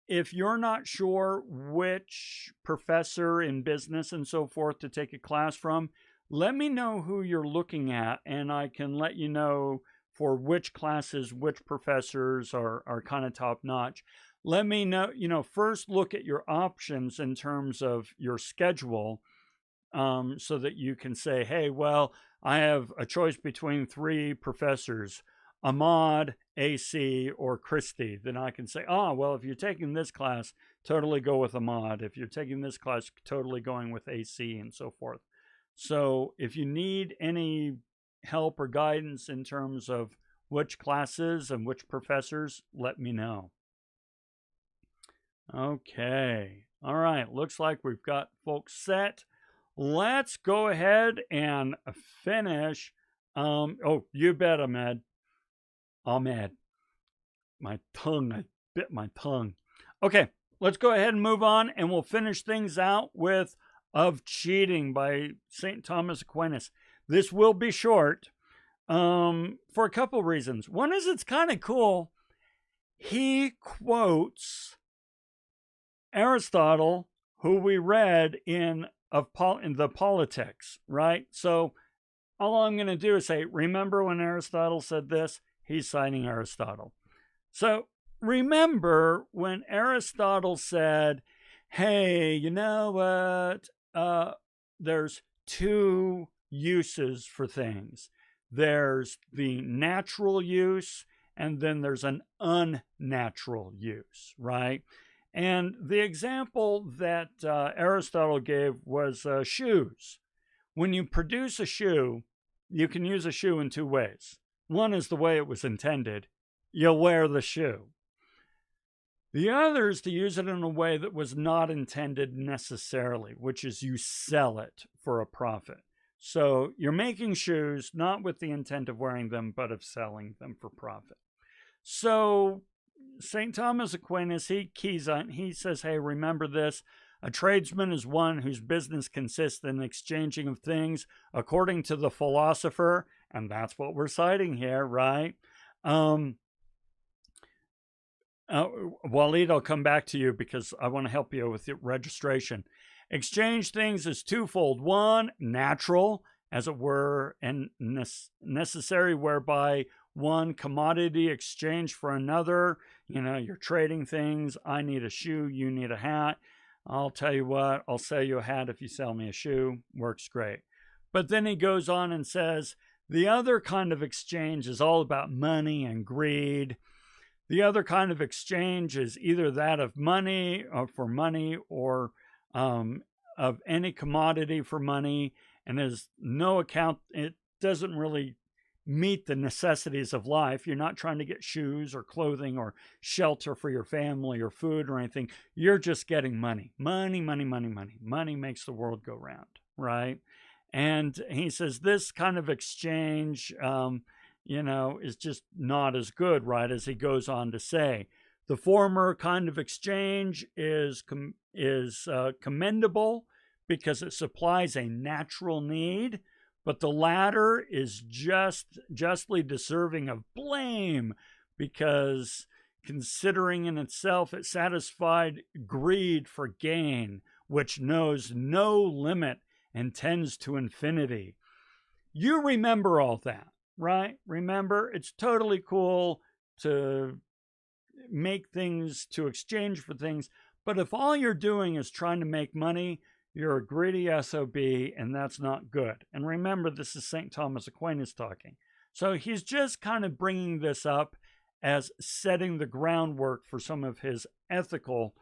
if you're not sure which professor in business and so forth to take a class from, let me know who you're looking at, and I can let you know for which classes, which professors are kind of top notch. Let me know, first look at your options in terms of your schedule, so that you can say, hey, well, I have a choice between 3 professors, Ahmad, AC, or Christie. Then I can say, well, if you're taking this class, totally go with Ahmad. If you're taking this class, totally going with AC, and so forth. So if you need any help or guidance in terms of which classes and which professors, let me know. Okay. All right. Looks like we've got folks set. Let's go ahead and finish. Oh, you bet, Ahmed. Ahmed. My tongue. I bit my tongue. Okay. Let's go ahead and move on, and we'll finish things out with Of Cheating by St. Thomas Aquinas. This will be short for a couple reasons. One is it's kind of cool. He quotes Aristotle, who we read in the Politics, right? So all I'm going to do is say, remember when Aristotle said this? He's citing Aristotle. So remember when Aristotle said, hey, you know what? There's 2 uses for things. There's the natural use, and then there's an unnatural use, right? And the example that Aristotle gave was shoes. When you produce a shoe, you can use a shoe in 2 ways. One is the way it was intended. You'll wear the shoe. The other is to use it in a way that was not intended necessarily, which is you sell it for a profit. So you're making shoes not with the intent of wearing them, but of selling them for profit. So St. Thomas Aquinas, he says, hey, remember this. A tradesman is one whose business consists in exchanging of things according to the philosopher, and that's what we're citing here, right? Waleed, I'll come back to you because I want to help you with the registration. Exchange things is twofold. One, natural, as it were, and necessary, whereby one commodity exchange for another. You're trading things. I need a shoe. You need a hat. I'll tell you what, I'll sell you a hat if you sell me a shoe. Works great. But then he goes on and says, the other kind of exchange is all about money and greed. The other kind of exchange is either that of money or for money, or of any commodity for money, and there's no account. It doesn't really meet the necessities of life. You're not trying to get shoes or clothing or shelter for your family or food or anything. You're just getting money. Money, money, money, money. Money makes the world go round, right? And he says this kind of exchange, is just not as good, right? As he goes on to say, the former kind of exchange is commendable because it supplies a natural need, but the latter is justly deserving of blame because, considering in itself, it satisfied greed for gain, which knows no limit and tends to infinity. You remember all that, right? Remember, it's totally cool to make things, to exchange for things, but if all you're doing is trying to make money, you're a greedy SOB, and that's not good. And remember, this is St. Thomas Aquinas talking. So he's just kind of bringing this up as setting the groundwork for some of his ethical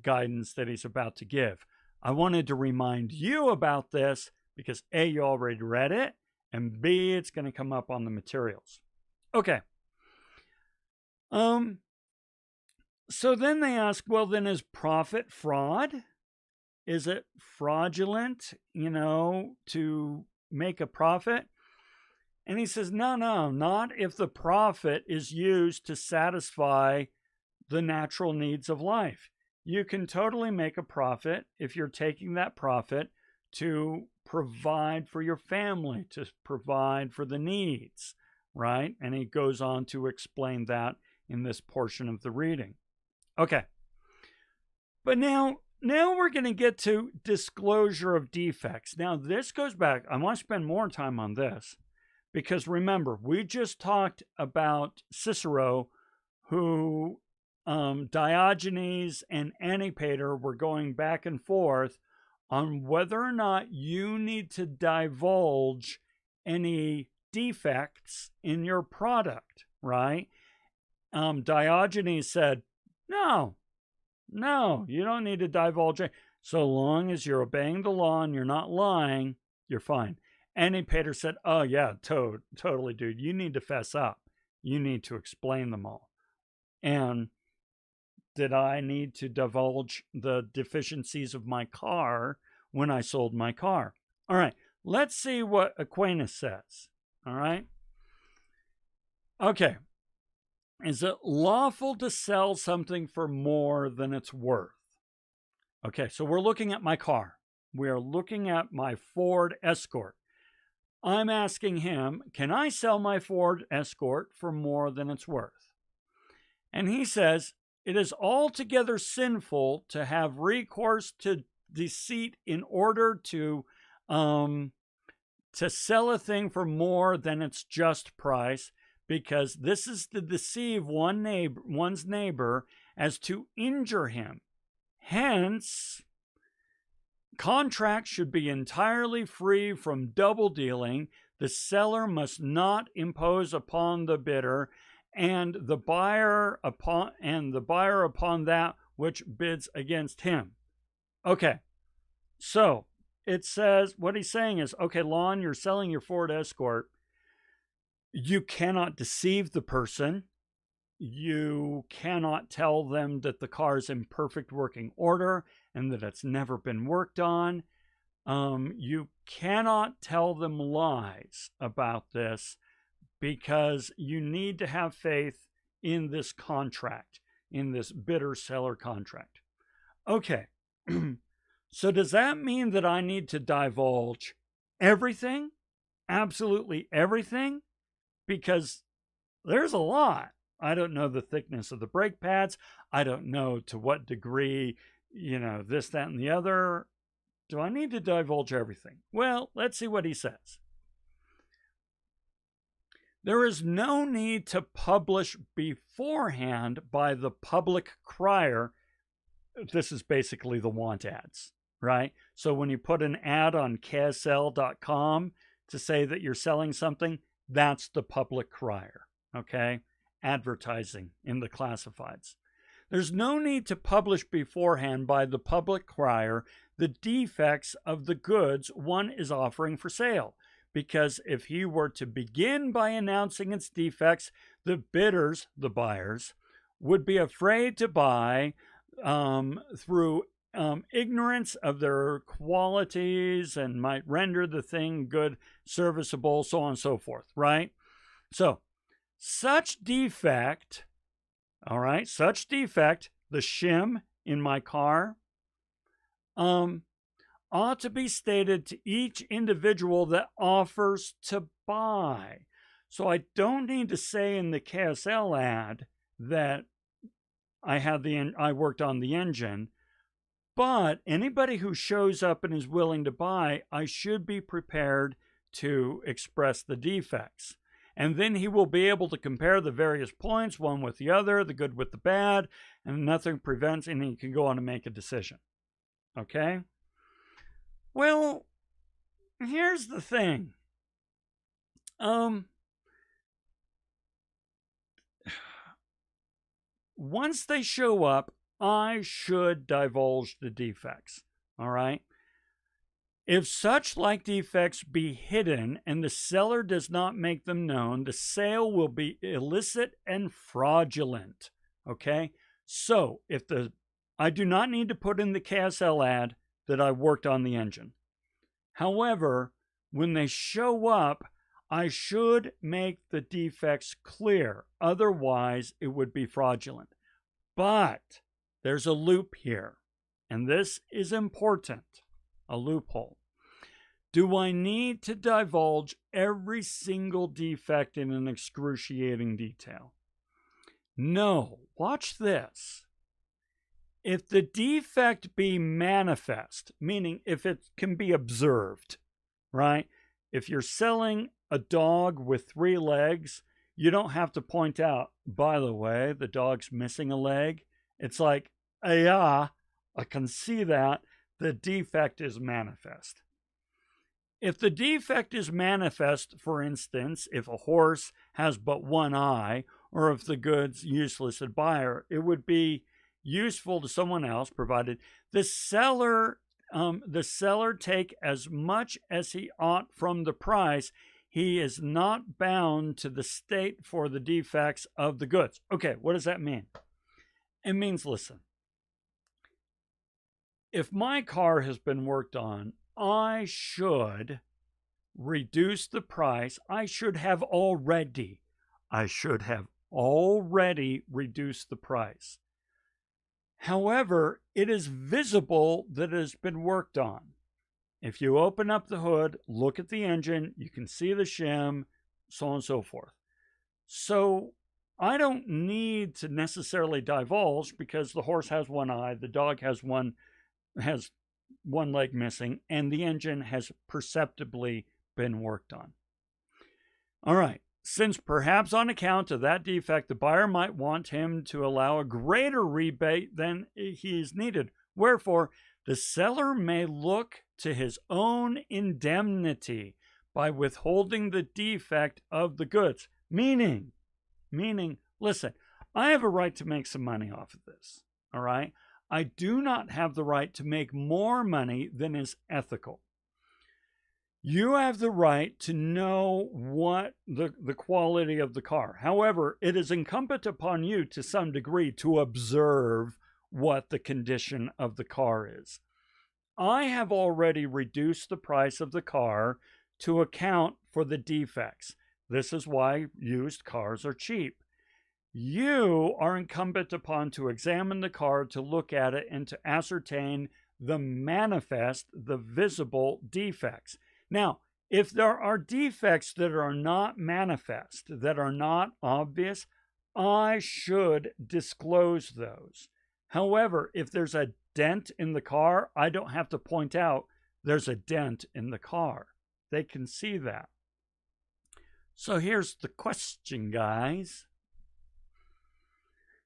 guidance that he's about to give. I wanted to remind you about this because A, you already read it, and B, it's going to come up on the materials. Okay. So then they ask, well, then is profit fraud? Is it fraudulent, to make a profit? And he says, no, not if the profit is used to satisfy the natural needs of life. You can totally make a profit if you're taking that profit to provide for your family, to provide for the needs, right? And he goes on to explain that in this portion of the reading. Okay. But now we're going to get to disclosure of defects. Now, this goes back. I want to spend more time on this because remember, we just talked about Cicero, who Diogenes and Antipater were going back and forth on whether or not you need to divulge any defects in your product, right? Diogenes said, no, you don't need to divulge it. So long as you're obeying the law and you're not lying, you're fine. Antipater said, oh yeah, totally, dude. You need to fess up. You need to explain them all. And did I need to divulge the deficiencies of my car when I sold my car? All right, let's see what Aquinas says. All right. Okay. Is it lawful to sell something for more than it's worth? Okay, so we're looking at my car. We are looking at my Ford Escort. I'm asking him, can I sell my Ford Escort for more than it's worth? And he says, it is altogether sinful to have recourse to deceit in order to sell a thing for more than its just price, because this is to deceive one's neighbor as to injure him. Hence, contracts should be entirely free from double dealing. The seller must not impose upon the bidder, and the buyer upon that which bids against him. Okay, so it says, what he's saying is, okay, Lon, you're selling your Ford Escort. You cannot deceive the person. You cannot tell them that the car is in perfect working order and that it's never been worked on. You cannot tell them lies about this because you need to have faith in this contract, in this bidder-seller contract. Okay, so does that mean that I need to divulge everything? Absolutely everything? Because there's a lot. I don't know the thickness of the brake pads. I don't know to what degree, this, that, and the other. Do I need to divulge everything? Well, let's see what he says. There is no need to publish beforehand by the public crier. This is basically the want ads, right? So when you put an ad on KSL.com to say that you're selling something, that's the public crier, okay? Advertising in the classifieds. There's no need to publish beforehand by the public crier the defects of the goods one is offering for sale, because if he were to begin by announcing its defects, the bidders, the buyers, would be afraid to buy through ignorance of their qualities and might render the thing good, serviceable, so on and so forth, right? So, such defect, all right, such defect, the shim in my car, ought to be stated to each individual that offers to buy. So I don't need to say in the KSL ad that I worked on the engine, but anybody who shows up and is willing to buy, I should be prepared to express the defects. And then he will be able to compare the various points, one with the other, the good with the bad, and nothing prevents, and he can go on and make a decision. Okay? Well, here's the thing. once they show up, I should divulge the defects. All right. If such like defects be hidden and the seller does not make them known, the sale will be illicit and fraudulent. Okay. So I do not need to put in the KSL ad that I worked on the engine. However, when they show up, I should make the defects clear. Otherwise, it would be fraudulent. But there's a loop here, and this is important, a loophole. Do I need to divulge every single defect in an excruciating detail? No. Watch this. If the defect be manifest, meaning if it can be observed, right? If you're selling a dog with 3 legs, you don't have to point out, by the way, the dog's missing a leg. It's like, yeah, I can see that. The defect is manifest. If the defect is manifest, for instance, if a horse has but 1 eye, or if the good's useless to buyer, it would be useful to someone else, provided the seller take as much as he ought from the price. He is not bound to the state for the defects of the goods. Okay, what does that mean? It means, listen, if my car has been worked on, I should reduce the price. I should have already reduced the price. However, it is visible that it has been worked on. If you open up the hood, look at the engine, you can see the shim, so on and so forth. So I don't need to necessarily divulge because the horse has 1 eye, the dog has one leg missing, and the engine has perceptibly been worked on. All right. Since perhaps on account of that defect, the buyer might want him to allow a greater rebate than he is needed. Wherefore, the seller may look to his own indemnity by withholding the defect of the goods. Meaning, listen, I have a right to make some money off of this. All right. I do not have the right to make more money than is ethical. You have the right to know what the quality of the car. However, it is incumbent upon you to some degree to observe what the condition of the car is. I have already reduced the price of the car to account for the defects. This is why used cars are cheap. You are incumbent upon to examine the car, to look at it, and to ascertain the manifest, the visible defects. Now, if there are defects that are not manifest, that are not obvious, I should disclose those. However, if there's a dent in the car, I don't have to point out there's a dent in the car. They can see that. So here's the question, guys.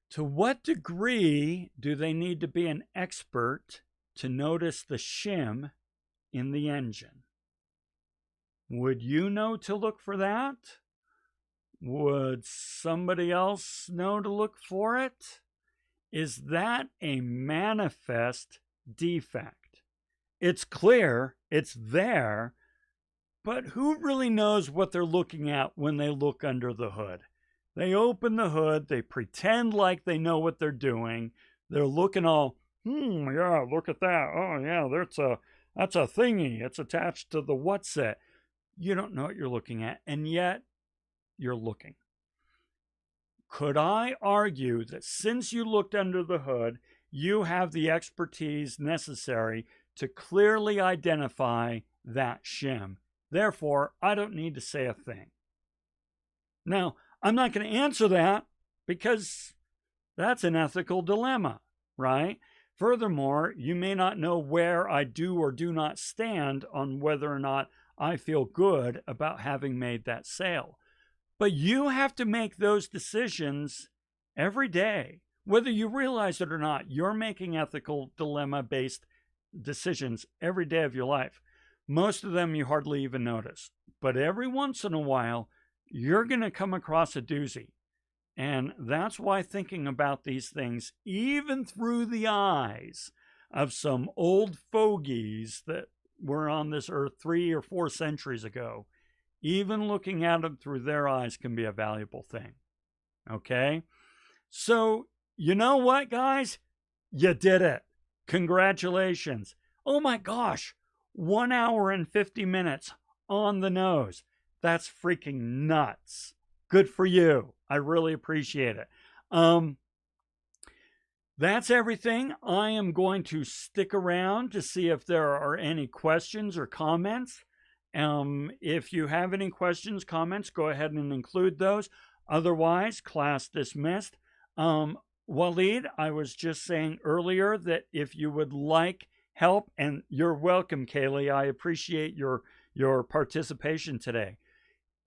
To what degree do they need to be an expert to notice the shim in the engine? Would you know to look for that? Would somebody else know to look for it? Is that a manifest defect? It's clear, it's there, but who really knows what they're looking at when they look under the hood? They open the hood, they pretend like they know what they're doing. They're looking all, yeah, look at that. Oh, yeah, that's a thingy. It's attached to the what's it. You don't know what you're looking at, and yet you're looking. Could I argue that since you looked under the hood, you have the expertise necessary to clearly identify that shim? Therefore, I don't need to say a thing. Now, I'm not going to answer that because that's an ethical dilemma, right? Furthermore, you may not know where I do or do not stand on whether or not I feel good about having made that sale. But you have to make those decisions every day. Whether you realize it or not, you're making ethical dilemma-based decisions every day of your life. Most of them you hardly even notice. But every once in a while, you're going to come across a doozy. And that's why thinking about these things, even through the eyes of some old fogies that were on this earth 3 or 4 centuries ago, even looking at them through their eyes can be a valuable thing. Okay? So, you know what, guys? You did it. Congratulations. Oh my gosh, 1 hour and 50 minutes on the nose. That's freaking nuts. Good for you. I really appreciate it. That's everything. I am going to stick around to see if there are any questions or comments. If you have any questions, comments, go ahead and include those. Otherwise, class dismissed. Waleed, I was just saying earlier that if you would like help, and you're welcome, Kaylee. I appreciate your participation today.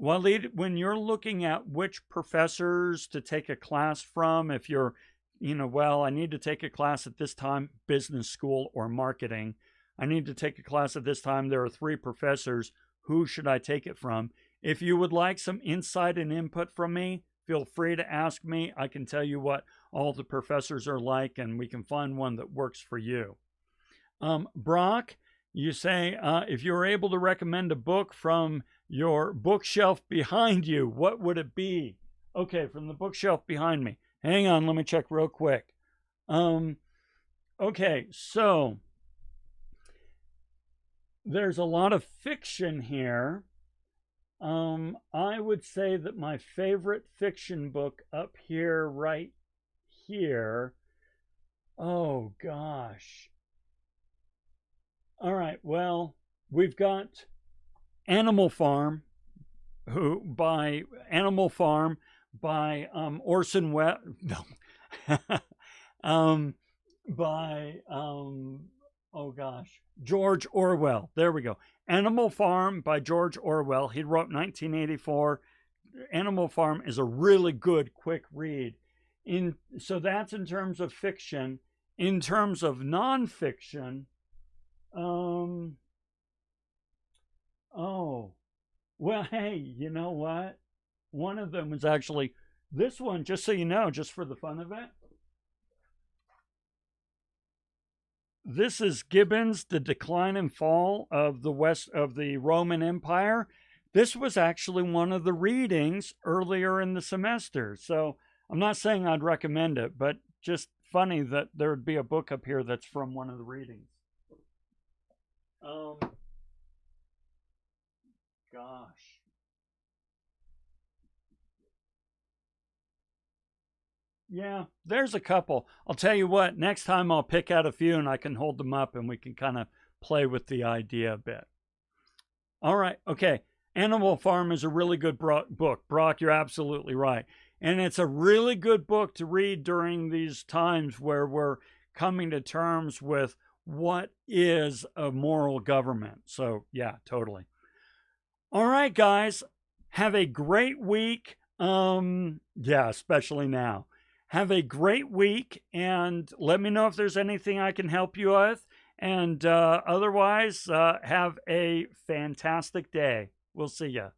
Waleed, when you're looking at which professors to take a class from, if you're, well, I need to take a class at this time, business school or marketing. I need to take a class at this time. There are 3 professors. Who should I take it from? If you would like some insight and input from me, feel free to ask me. I can tell you what all the professors are like, and we can find one that works for you. Brock, you say, if you were able to recommend a book from your bookshelf behind you, what would it be? Okay, from the bookshelf behind me. Hang on, let me check real quick. Okay, so there's a lot of fiction here. I would say that my favorite fiction book up here, right here, oh gosh. All right, well, we've got Animal Farm by Orson Welles. No. George Orwell. There we go. Animal Farm by George Orwell. He wrote 1984. Animal Farm is a really good, quick read. So that's in terms of fiction. In terms of nonfiction, well, hey, you know what? One of them was actually this one, just so you know, just for the fun of it. This is Gibbon's The Decline and Fall of the Roman Empire. This was actually one of the readings earlier in the semester. So I'm not saying I'd recommend it, but just funny that there would be a book up here that's from one of the readings. Gosh. Yeah, there's a couple. I'll tell you what, next time I'll pick out a few and I can hold them up and we can kind of play with the idea a bit. All right, okay. Animal Farm is a really good book. Brock, you're absolutely right. And it's a really good book to read during these times where we're coming to terms with what is a moral government. So, yeah, totally. All right, guys, have a great week. Yeah, especially now. Have a great week, and let me know if there's anything I can help you with. And otherwise, have a fantastic day. We'll see ya.